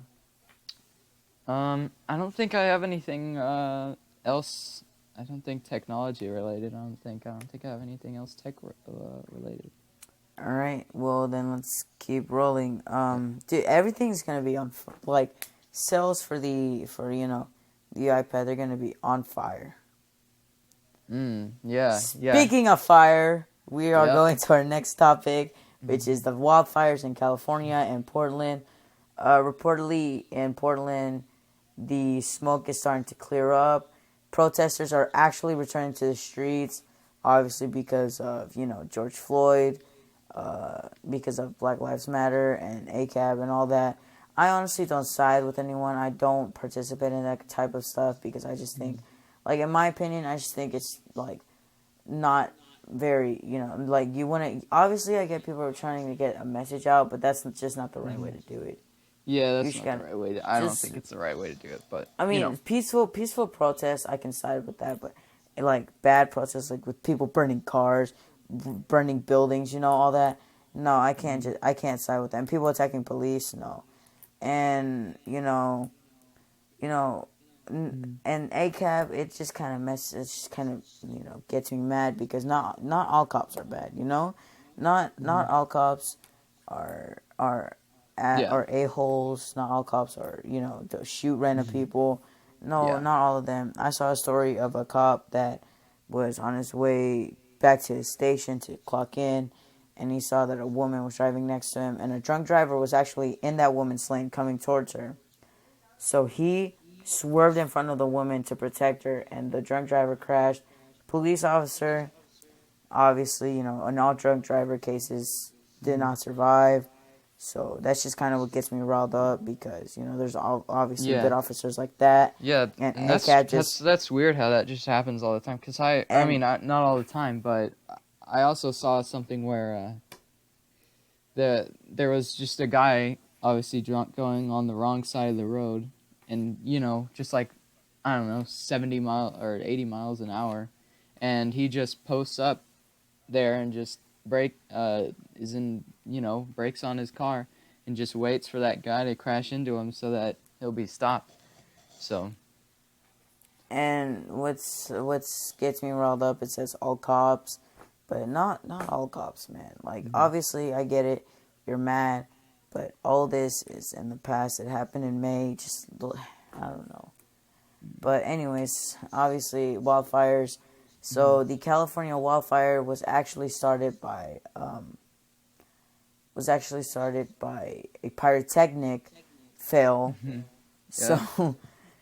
I don't think I have anything else. I don't think technology related. I don't think I have anything else related. All right. Well, then let's keep rolling. Dude, everything's gonna be on like sales for the iPad. They're gonna be on fire. Yeah. Speaking of fire, we are Yep. going to our next topic, which is the wildfires in California and Portland. Reportedly in Portland, the smoke is starting to clear up. Protesters are actually returning to the streets, obviously because of, George Floyd, because of Black Lives Matter and ACAB and all that. I honestly don't side with anyone. I don't participate in that type of stuff because I just think, like, in my opinion, I just think it's, like, not very, like, you want to, obviously I get people are trying to get a message out, but that's just not the right way to do it. Yeah, that's not the right way. I don't think it's the right way to do it, but I mean, peaceful protests, I can side with that, but like bad protests, like with people burning cars, burning buildings, all that. No, I can't side with that. And people attacking police, no. And and ACAB, it just kind of it just kind of gets me mad because not all cops are bad, not all cops are a-holes. Not all cops are, to shoot random people. No, not all of them. I saw a story of a cop that was on his way back to his station to clock in, and he saw that a woman was driving next to him, and a drunk driver was actually in that woman's lane coming towards her. So he swerved in front of the woman to protect her, and the drunk driver crashed. Police officer, obviously, in all drunk driver cases, did not survive. So that's just kind of what gets me riled up because there's obviously good officers like that. Yeah, and that's weird how that just happens all the time. Because I mean, not all the time, but I also saw something where there was just a guy obviously drunk going on the wrong side of the road, and just like 70 miles or 80 miles an hour, and he just posts up there and just brakes on his car and just waits for that guy to crash into him so that he'll be stopped. So. And what's gets me riled up, it says all cops, but not all cops, man. Like, obviously, I get it. You're mad, but all this is in the past. It happened in May. Just, I don't know. But anyways, obviously, wildfires. So the California wildfire was actually started by a pyrotechnic fail. So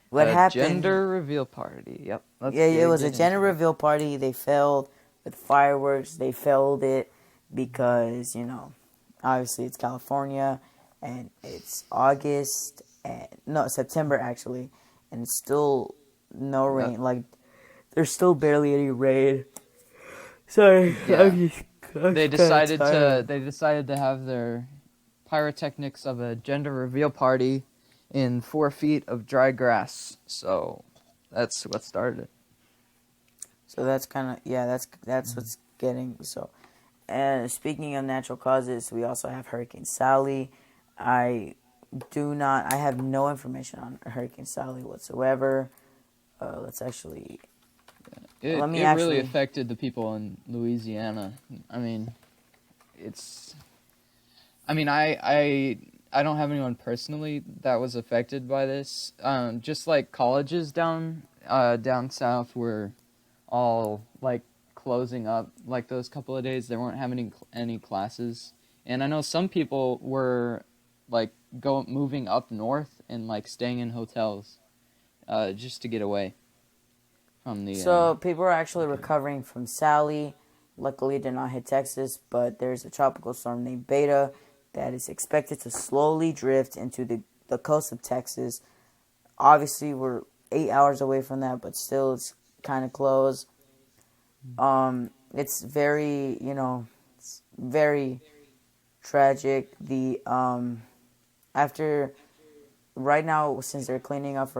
what happened? Gender reveal party. Yep. It was a gender reveal party. They failed with fireworks. They failed it because obviously it's California and it's September actually, and it's still no rain. Yep. Like, there's still barely any rain. Sorry, yeah. They decided to have their pyrotechnics of a gender reveal party in 4 feet of dry grass. So that's what started it. So that's kind of that's what's getting so. And speaking of natural causes, we also have Hurricane Sally. I have no information on Hurricane Sally whatsoever. Let's actually. It really affected the people in Louisiana. I mean, I don't have anyone personally that was affected by this. Just like colleges down south were all like closing up like those couple of days. They weren't having any classes, and I know some people were like moving up north and like staying in hotels, just to get away from the So people are actually hurricane. recovering from Sally. Luckily, it did not hit Texas, but there's a tropical storm named Beta that is expected to slowly drift into the coast of Texas. Obviously, we're 8 hours away from that, but still, it's kind of close. It's very, it's very tragic. After right now, since they're cleaning up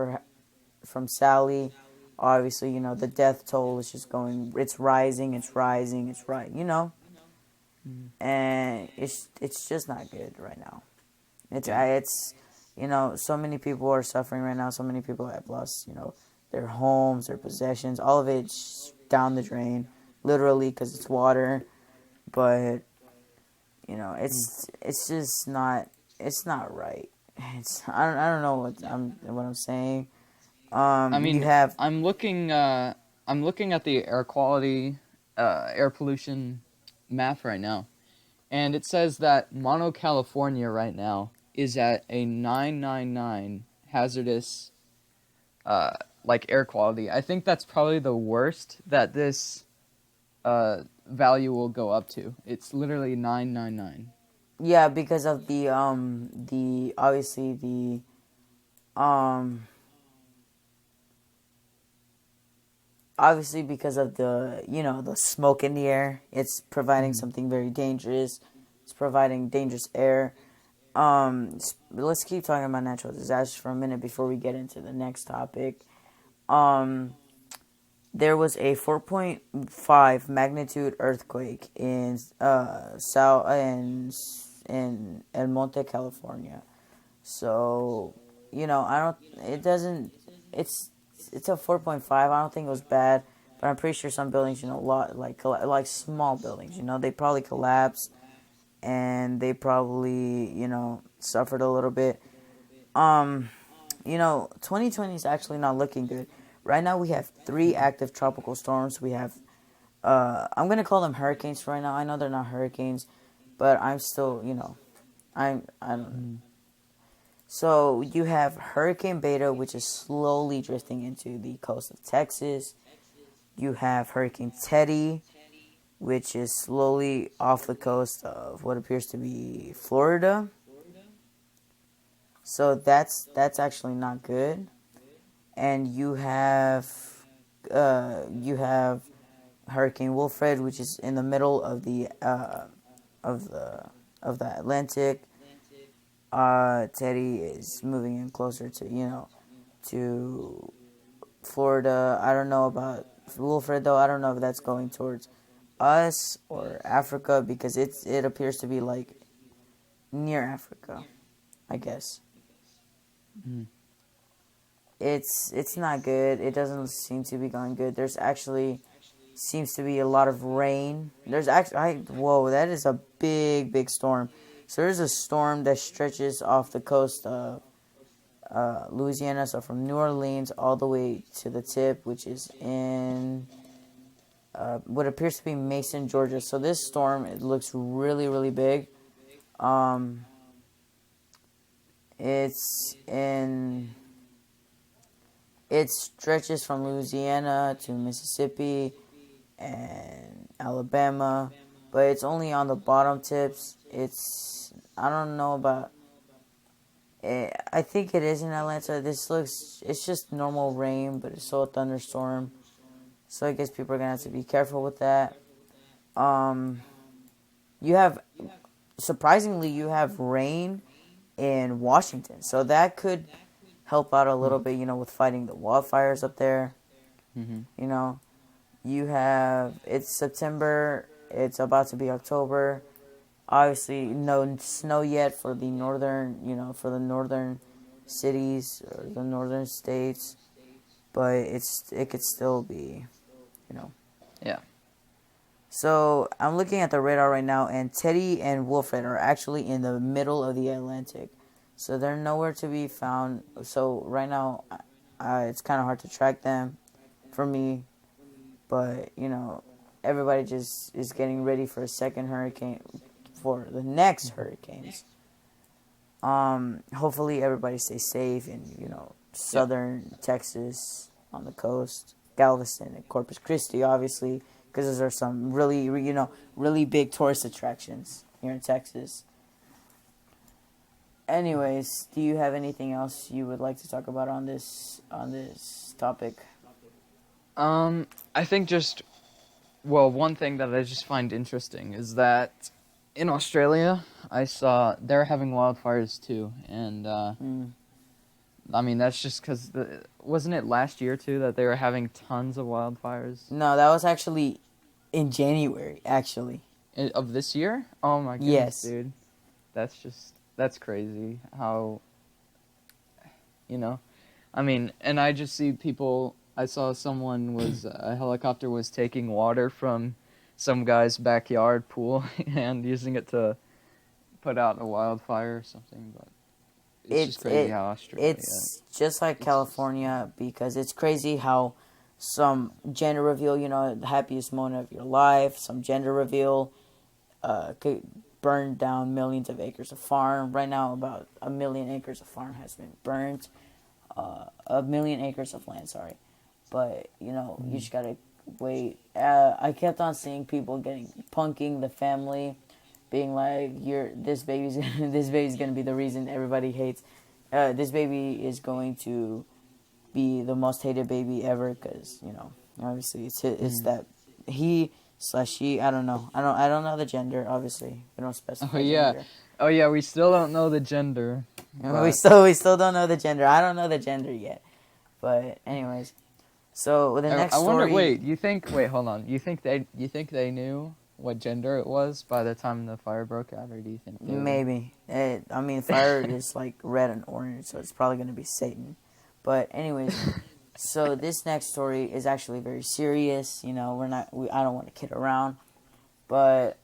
from Sally, obviously, the death toll is just going. It's rising. It's rising. It's right. And it's just not good right now. It's so many people are suffering right now. So many people have lost their homes, their possessions, all of it's down the drain, literally because it's water. But it's just not. It's not right. I don't know what I'm saying. I You mean, have I'm looking at the air quality, air pollution map right now, and it says that Mono, California right now is at a 999 hazardous, like air quality. I think that's probably the worst that this value will go up to. It's literally 999. yeah, because of the obviously because of the smoke in the air. It's providing Mm-hmm. something very dangerous. It's providing dangerous air. Let's keep talking about natural disasters for a minute before we get into the next topic. There was a 4.5 magnitude earthquake in South in El Monte, California. So, I don't. It doesn't. It's a 4.5. I don't think it was bad, but I'm pretty sure some buildings, a lot like small buildings, they probably collapsed and they probably suffered a little bit. 2020 is actually not looking good. Right now we have three active tropical storms. We have I'm gonna call them hurricanes for right now. I know they're not hurricanes, but I'm still I don't. So you have Hurricane Beta, which is slowly drifting into the coast of Texas. You have Hurricane Teddy, which is slowly off the coast of what appears to be Florida. So that's actually not good. And you have Hurricane Wilfred, which is in the middle of of the of the Atlantic. Teddy is moving in closer to Florida. I don't know about Wilfred though. I don't know if that's going towards us or Africa because it appears to be like near Africa, I guess. Mm-hmm. It's not good. It doesn't seem to be going good. There's actually seems to be a lot of rain. There's actually whoa, that is a big storm. So there's a storm that stretches off the coast of Louisiana, so from New Orleans all the way to the tip, which is in what appears to be Mason, Georgia. So this storm, it looks really big. It's in It stretches from Louisiana to Mississippi and Alabama, but it's only on the bottom tips. I don't know about it. I think it is in Atlanta. It's just normal rain, but it's still a thunderstorm. So I guess people are going to have to be careful with that. You have, surprisingly, you have rain in Washington. So that could help out a little bit, with fighting the wildfires up there. Mm-hmm. It's September, it's about to be October. Obviously, no snow yet for the northern cities or the northern states, but it could still be, Yeah. So I'm looking at the radar right now, and Teddy and Wilfred are actually in the middle of the Atlantic, so they're nowhere to be found. So right now, it's kind of hard to track them, for me. But everybody just is getting ready for a second hurricane, for the next hurricanes. Hopefully everybody stays safe in, southern Texas on the coast, Galveston and Corpus Christi, obviously, because those are some really big tourist attractions here in Texas. Anyways, do you have anything else you would like to talk about on this topic? I think one thing that I just find interesting is that in Australia, I saw they're having wildfires too, and I mean that's just because wasn't it last year too that they were having tons of wildfires No, that was actually in January, actually. Of this year? Oh my goodness, Yes. dude, that's crazy. How I mean, and I just see people. I saw someone a helicopter was taking water from some guy's backyard pool and using it to put out a wildfire or something. But it's just crazy how Australia. It's just like California because it's crazy how some gender reveal, the happiest moment of your life, some gender reveal could burn down millions of acres of farm. Right now, about 1 million acres of farm has been burned. 1 million acres of land, sorry. But, you just gotta wait. I kept on seeing people punking the family, being like, this baby's gonna be the reason everybody hates. This baby is going to be the most hated baby ever, because, obviously it's that he/she, I don't know. I don't know the gender, obviously. We don't specify gender. Oh yeah, we still don't know the gender. We still don't know the gender. I don't know the gender yet. But anyways, so the next story. I wonder. Wait, hold on. You think they knew what gender it was by the time the fire broke out, or do you think maybe? Fire is like red and orange, so it's probably going to be Satan. But anyways, so this next story is actually very serious. I don't want to kid around, but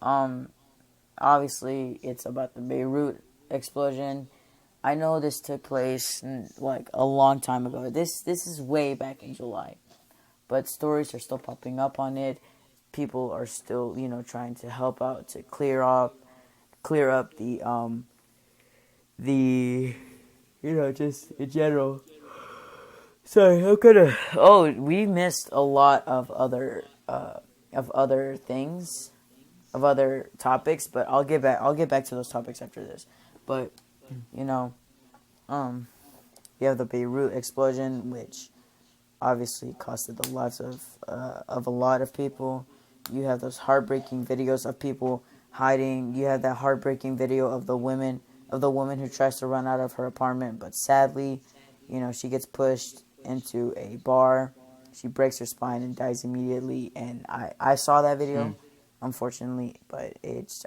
obviously it's about the Beirut explosion. I know this took place like a long time ago. This is way back in July, but stories are still popping up on it. People are still, trying to help out to clear up the just in general. Sorry, I'm gonna. Oh, we missed a lot of other things, of other topics, but I'll get back to those topics after this. But you have the Beirut explosion, which obviously costed the lives of a lot of people. You have those heartbreaking videos of people hiding. You have that heartbreaking video of the woman who tries to run out of her apartment, but sadly, she gets pushed into a bar. She breaks her spine and dies immediately. And I saw that video, unfortunately, but it's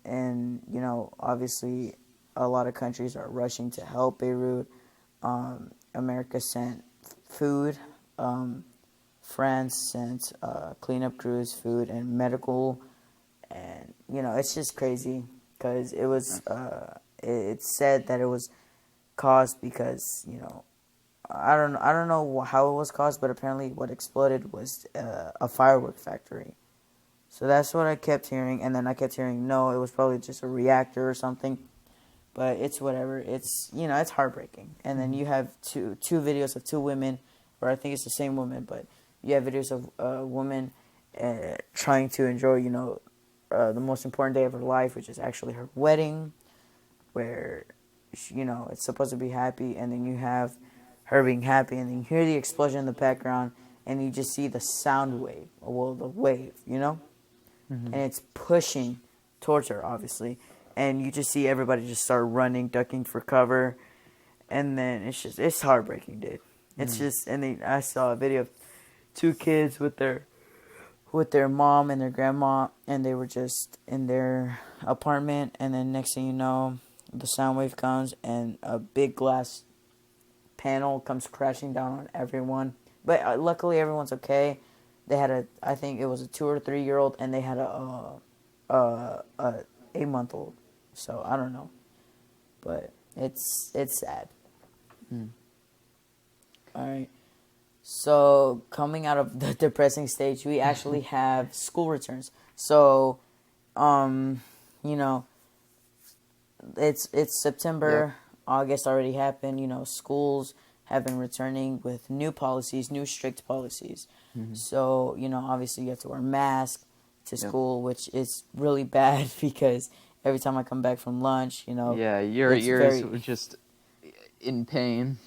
and obviously a lot of countries are rushing to help Beirut. America sent food. France sent cleanup crews, food, and medical. And, it's just crazy because it was, it's said that it was caused because, I don't know how it was caused, but apparently what exploded was a firework factory. So that's what I kept hearing, and then I kept hearing, no, it was probably just a reactor or something. But it's whatever. It's, it's heartbreaking. And then you have two videos of two women, or I think it's the same woman, but you have videos of a woman trying to enjoy, the most important day of her life, which is actually her wedding, where, it's supposed to be happy, and then you have her being happy, and then you hear the explosion in the background, and you just see the sound wave, the wave, and it's pushing towards her, obviously, and you just see everybody just start running, ducking for cover, and then it's heartbreaking, dude. It's just, and then I saw a video of two kids with their mom and their grandma, and they were just in their apartment, and then next thing you know, the sound wave comes, and a big glass panel comes crashing down on everyone. But luckily, everyone's okay. They had I think it was a 2 or 3 year old, and they had a 8-month-old. So I don't know, but it's sad. All right. So coming out of the depressing stage, we actually have school returns. So, it's September. August already happened. Schools have been returning with new policies, new strict policies. Mm-hmm. So, obviously you have to wear a mask to school, which is really bad because every time I come back from lunch, Yeah, your it's ears very were just in pain.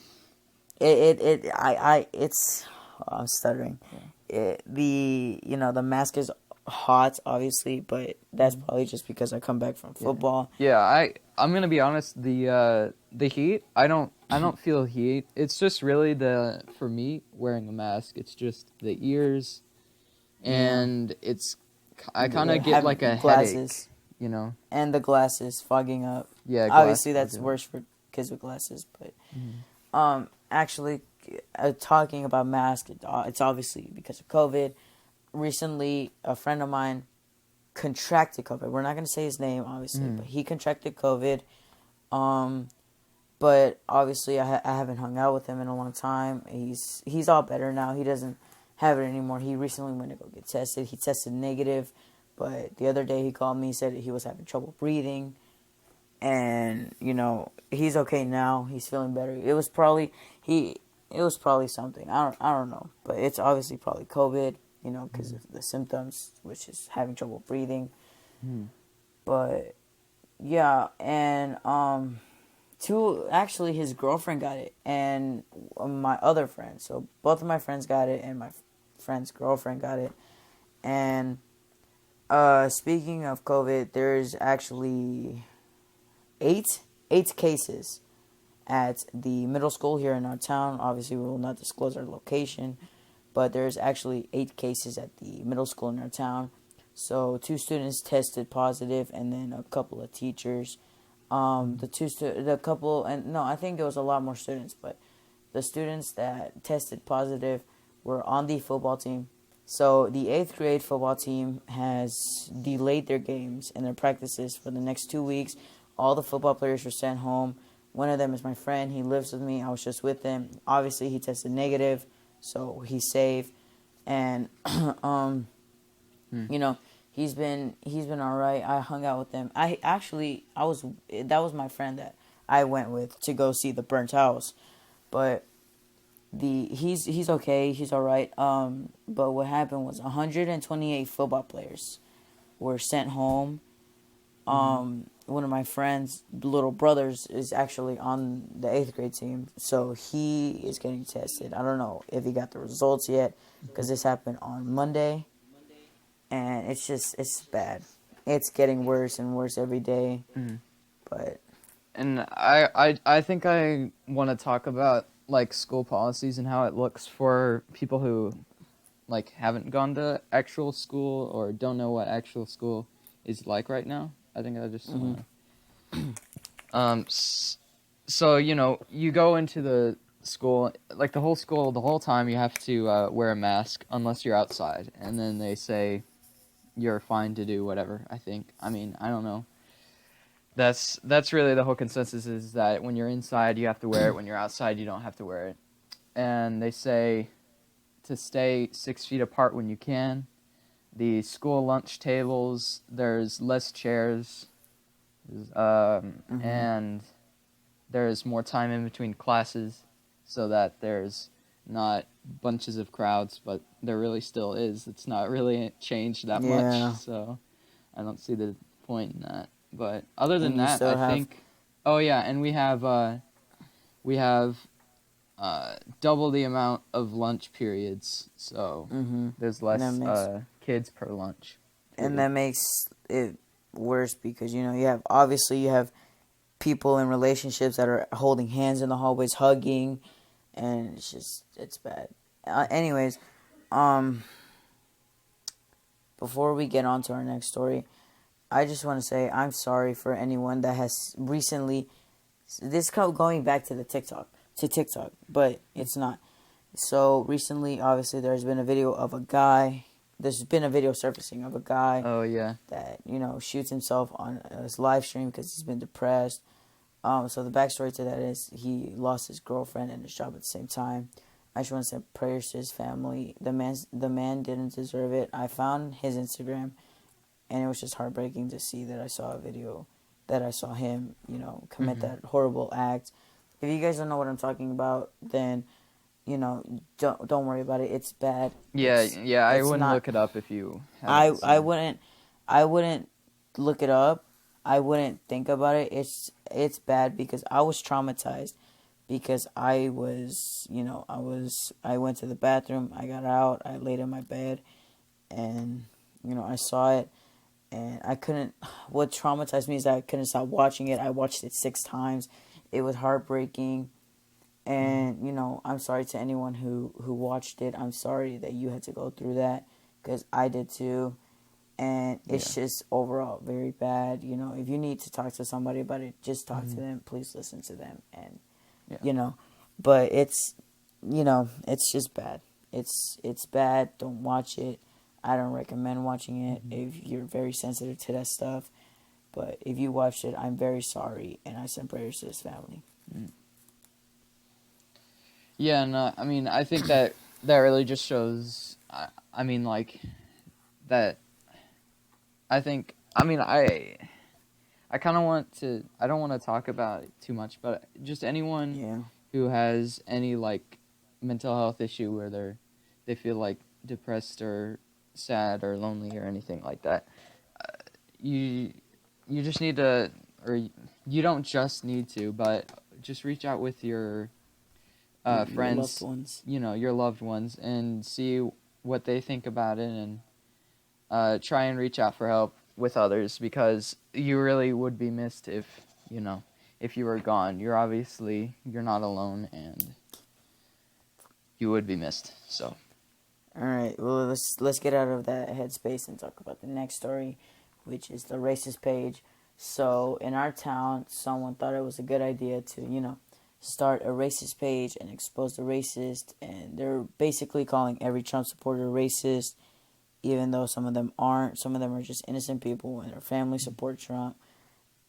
it's I'm stuttering. The mask is hot, obviously, but that's probably just because I come back from football. Yeah, I'm gonna be honest. The heat, I don't feel heat. It's just really for me wearing a mask. It's just the ears, and I kind of get like a glasses, headache. and the glasses fogging up. Yeah, Obviously that's worse for kids with glasses, but actually, talking about masks, it's obviously because of COVID. Recently, a friend of mine contracted COVID. We're not going to say his name, obviously, but he contracted COVID. But obviously, I haven't hung out with him in a long time. He's all better now. He doesn't have it anymore. He recently went to go get tested. He tested negative, but the other day he called me, said he was having trouble breathing, and he's okay now. He's feeling better. It was probably something. I don't know, but it's obviously probably COVID. Because of the symptoms, which is having trouble breathing. But yeah, and actually his girlfriend got it, and my other friend. So both of my friends got it, and my friend's girlfriend got it. And speaking of COVID, there's actually eight cases at the middle school here in our town. Obviously, we will not disclose our location. But there's actually 8 cases at the middle school in our town. So 2 students tested positive, and then a couple of teachers. I think it was a lot more students, but the students that tested positive were on the football team. So the 8th grade football team has delayed their games and their practices for the next 2 weeks. All the football players were sent home. One of them is my friend. He lives with me. I was just with him. Obviously, he tested negative. So he's safe, and he's been all right. I hung out with him. That was my friend that I went with to go see the burnt house, but he's okay. He's all right. But what happened was 128 football players were sent home. One of my friend's little brothers is actually on the 8th grade team, so he is getting tested. I don't know if he got the results yet, because this happened on Monday, and it's bad. It's getting worse and worse every day, but... And I think I want to talk about, like, school policies and how it looks for people who, like, haven't gone to actual school or don't know what actual school is like right now. I think I just want to... So, you go into the school, like the whole time you have to wear a mask unless you're outside. And then they say you're fine to do whatever, I think. I mean, I don't know. That's really the whole consensus, is that when you're inside, you have to wear it. When you're outside, you don't have to wear it. And they say to stay 6 feet apart when you can. The school lunch tables, there's less chairs. And there's more time in between classes so that there's not bunches of crowds, but there really still is. It's not really changed that much, so I don't see the point in that. But other than that, I think... Oh, yeah, and we have double the amount of lunch periods, so there's less kids per lunch period. And that makes it worse because, you have people in relationships that are holding hands in the hallways, hugging, and it's bad. Anyways, before we get on to our next story, I just want to say I'm sorry for anyone that has recently, this going back to TikTok, but it's not. So recently, obviously, there's been a video of a guy. There's been a video surfacing of a guy. Oh, yeah. That, shoots himself on his live stream because he's been depressed. So the backstory to that is he lost his girlfriend and his job at the same time. I just want to say prayers to his family. The man didn't deserve it. I found his Instagram, and it was just heartbreaking to see that I saw a video that I saw him, commit that horrible act. If you guys don't know what I'm talking about, then don't worry about it. It's bad. Yeah, yeah. I It's wouldn't not. look it up if you I haven't seen I it. wouldn't I wouldn't look it up. I wouldn't think about it. It's bad because I was traumatized because I was, I went to the bathroom, I got out, I laid in my bed, and I saw it, and I couldn't. What traumatized me is that I couldn't stop watching it. I watched it 6 times. It was heartbreaking, and I'm sorry to anyone who watched it. I'm sorry that you had to go through that because I did too. And it's just overall very bad. If you need to talk to somebody about it, just talk to them. Please listen to them, and but it's just bad. It's bad. Don't watch it. I don't recommend watching it if you're very sensitive to that stuff. But if you watched it, I'm very sorry, and I send prayers to his family. Yeah, no, I mean, I think that really just shows. I mean, like that. I think. I mean, I kind of want to. I don't want to talk about it too much, but just anyone who has any like mental health issue where they feel like depressed or sad or lonely or anything like that, you just need to, or you don't just need to, but just reach out with your Your friends, loved ones. your loved ones, and see what they think about it, and try and reach out for help with others, because you really would be missed if you were gone. You're not alone, and you would be missed. So, all right. Well, let's get out of that headspace and talk about the next story, which is the racist page. So in our town, someone thought it was a good idea to start a racist page and expose the racist, and they're basically calling every Trump supporter racist, even though some of them aren't. Some of them are just innocent people and their family support Trump.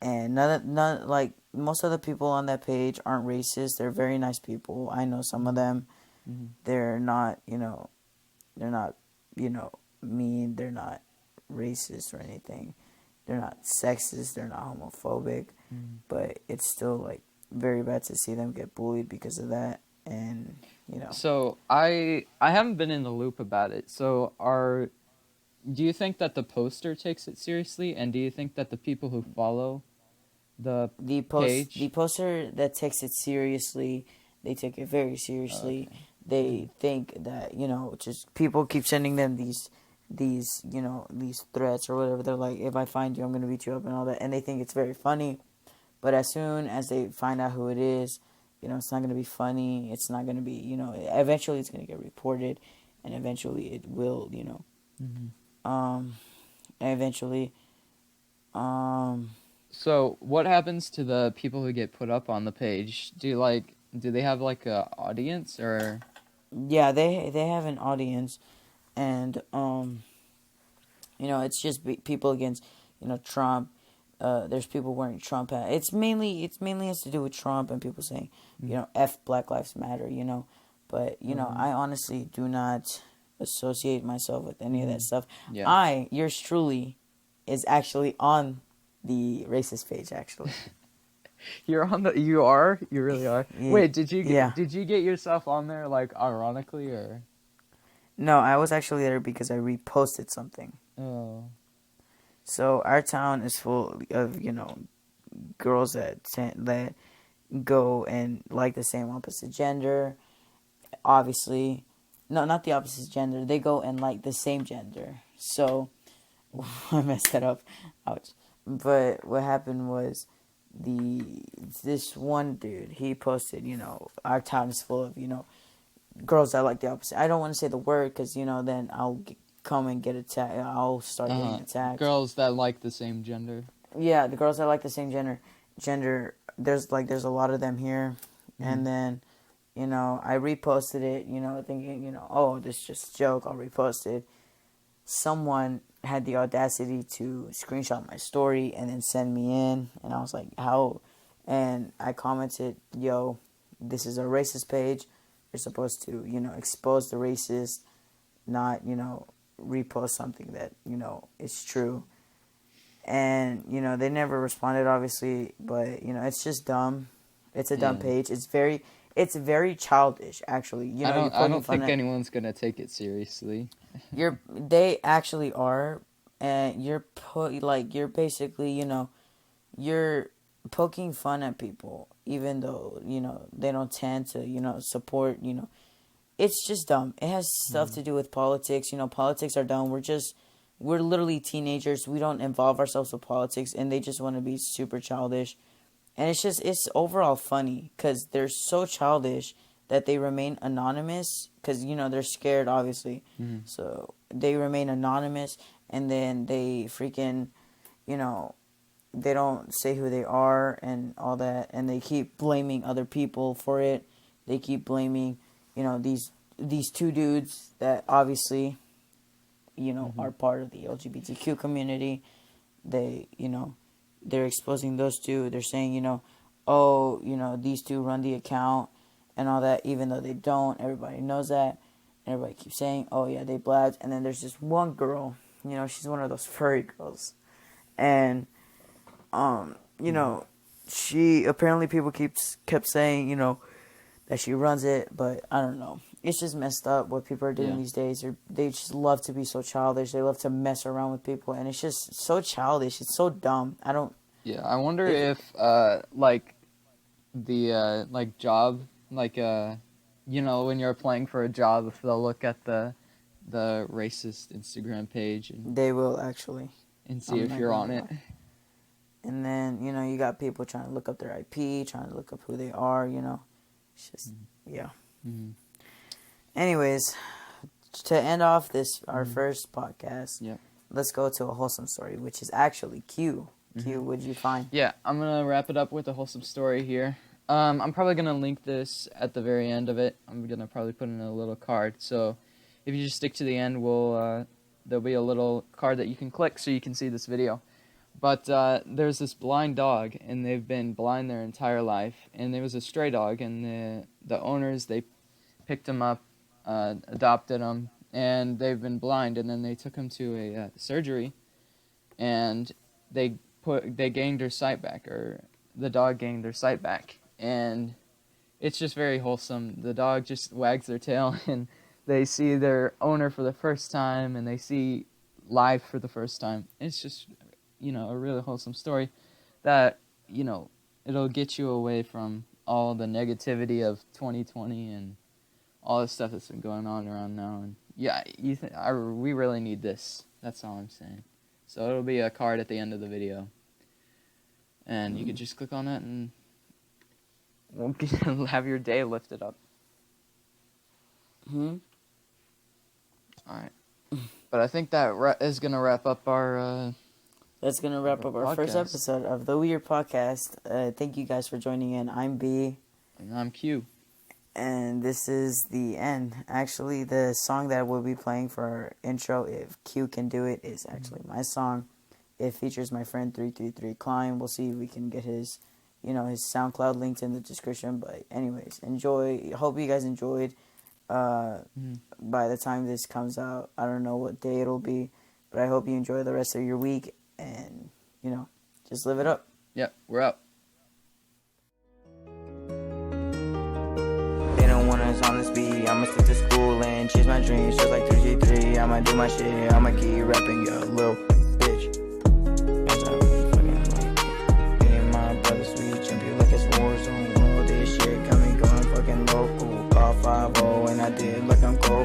And none like most of the people on that page aren't racist. They're very nice people. I know some of them. They're not, they're not, mean. They're not racist or anything. They're not sexist. They're not homophobic. But it's still like very bad to see them get bullied because of that. And So I haven't been in the loop about it. So do you think that the poster takes it seriously, and do you think that the people who follow the page, the poster that takes it seriously, they take it very seriously. Okay. They think that just people keep sending them these these threats or whatever. They're like, if I find you, I'm gonna beat you up and all that, and they think it's very funny. But as soon as they find out who it is, it's not gonna be funny. It's not gonna be eventually it's gonna get reported, and eventually it will eventually So what happens to the people who get put up on the page? Do they have like a audience, or? yeah, they have an audience, and it's just people against Trump. There's people wearing Trump hats. It's mainly has to do with Trump and people saying F Black Lives Matter. But I honestly do not associate myself with any of that stuff. Yeah. Yours truly, is actually on the racist page. Actually, You're on the. You are. You really are. Wait, did you yeah. did you get yourself on there like ironically, or? No, I was actually there because I reposted something. Oh. So our town is full of girls that go and like the same opposite gender. Obviously, no, not the opposite gender. They go and like the same gender. So I messed that up. Ouch. But what happened was this one dude, he posted, our town is full of girls that like the opposite. I don't want to say the word because then I'll come and get attacked. I'll start getting attacked. Girls that like the same gender. Yeah, the girls that like the same gender. There's a lot of them here, and then I reposted it. Thinking oh, this is just a joke. I'll repost it. Someone had the audacity to screenshot my story and then send me in, and I was like, how? And I commented, yo, this is a racist page. You're supposed to expose the racist, not repost something that is true. And, you know, they never responded, obviously, but, you know, it's just dumb. It's a dumb Yeah. page. It's very childish, actually. You know, I don't fun think at, anyone's gonna take it seriously. they actually are, and you're basically, you know, you're poking fun at people, even though, you know, they don't tend to, you know, support, you know. It's just dumb. It has stuff to do with politics. You know, politics are dumb. We're literally teenagers. We don't involve ourselves with politics, and they just want to be super childish. And it's overall funny because they're so childish that they remain anonymous because, you know, they're scared, obviously. So they remain anonymous, and then they freaking, you know, they don't say who they are and all that, and they keep blaming other people for it. They keep blaming, you know, these two dudes that obviously, you know, are part of the LGBTQ community. They, you know, they're exposing those two. They're saying, you know, oh, you know, these two run the account and all that, even though they don't. Everybody knows that. And everybody keeps saying, oh, yeah, they blabbed. And then there's this one girl, you know, she's one of those furry girls. And, you know, she, apparently people kept saying, you know, that she runs it, but I don't know. It's just messed up what people are doing these days. They just love to be so childish. They love to mess around with people, and it's just so childish. It's so dumb. Yeah, I wonder if like the like job, like you know, when you're applying for a job, if they'll look at the racist Instagram page and They will, actually. and see if you're on it. And then, you know, you got people trying to look up their IP, trying to look up who they are, you know. It's just, yeah. Anyways, to end off our first podcast, let's go to a wholesome story, which is actually Q. Q, what did you find? Yeah, I'm gonna wrap it up with a wholesome story here. I'm probably gonna link this at the very end of it. I'm gonna probably put in a little card. So if you just stick to the end, there'll be a little card that you can click so you can see this video. But there's this blind dog, and they've been blind their entire life. And there was a stray dog, and the owners, they picked him up, adopted him, and they've been blind. And then they took him to a surgery, and they gained their sight back, or the dog gained their sight back. And it's just very wholesome. The dog just wags their tail, and they see their owner for the first time, and they see life for the first time. It's just, you know, a really wholesome story that, you know, it'll get you away from all the negativity of 2020 and all the stuff that's been going on around now. And yeah, we really need this. That's all I'm saying. So it'll be a card at the end of the video, and you could just click on it and we'll have your day lifted up. All right, but I think that is gonna wrap up our. That's going to wrap up our first episode of the Wierd podcast. Thank you guys for joining in. I'm B. And I'm Q. And this is the end. Actually, the song that we'll be playing for our intro, If Q Can Do It, is actually my song. It features my friend 333 Klein. We'll see if we can get his, you know, his SoundCloud linked in the description. But anyways, enjoy. Hope you guys enjoyed. By the time this comes out, I don't know what day it'll be, but I hope you enjoy the rest of your week. And, you know, just live it up. Yep, we're out. They don't want us on the speed. I'ma stick to school and chase my dreams just like 3G3. I'ma do my shit. I'ma keep rapping, yo, little bitch. Me and my brother, sweet champion, like it's war zone. All this shit coming, going fucking local. Call 5-0 and I did like I'm cold.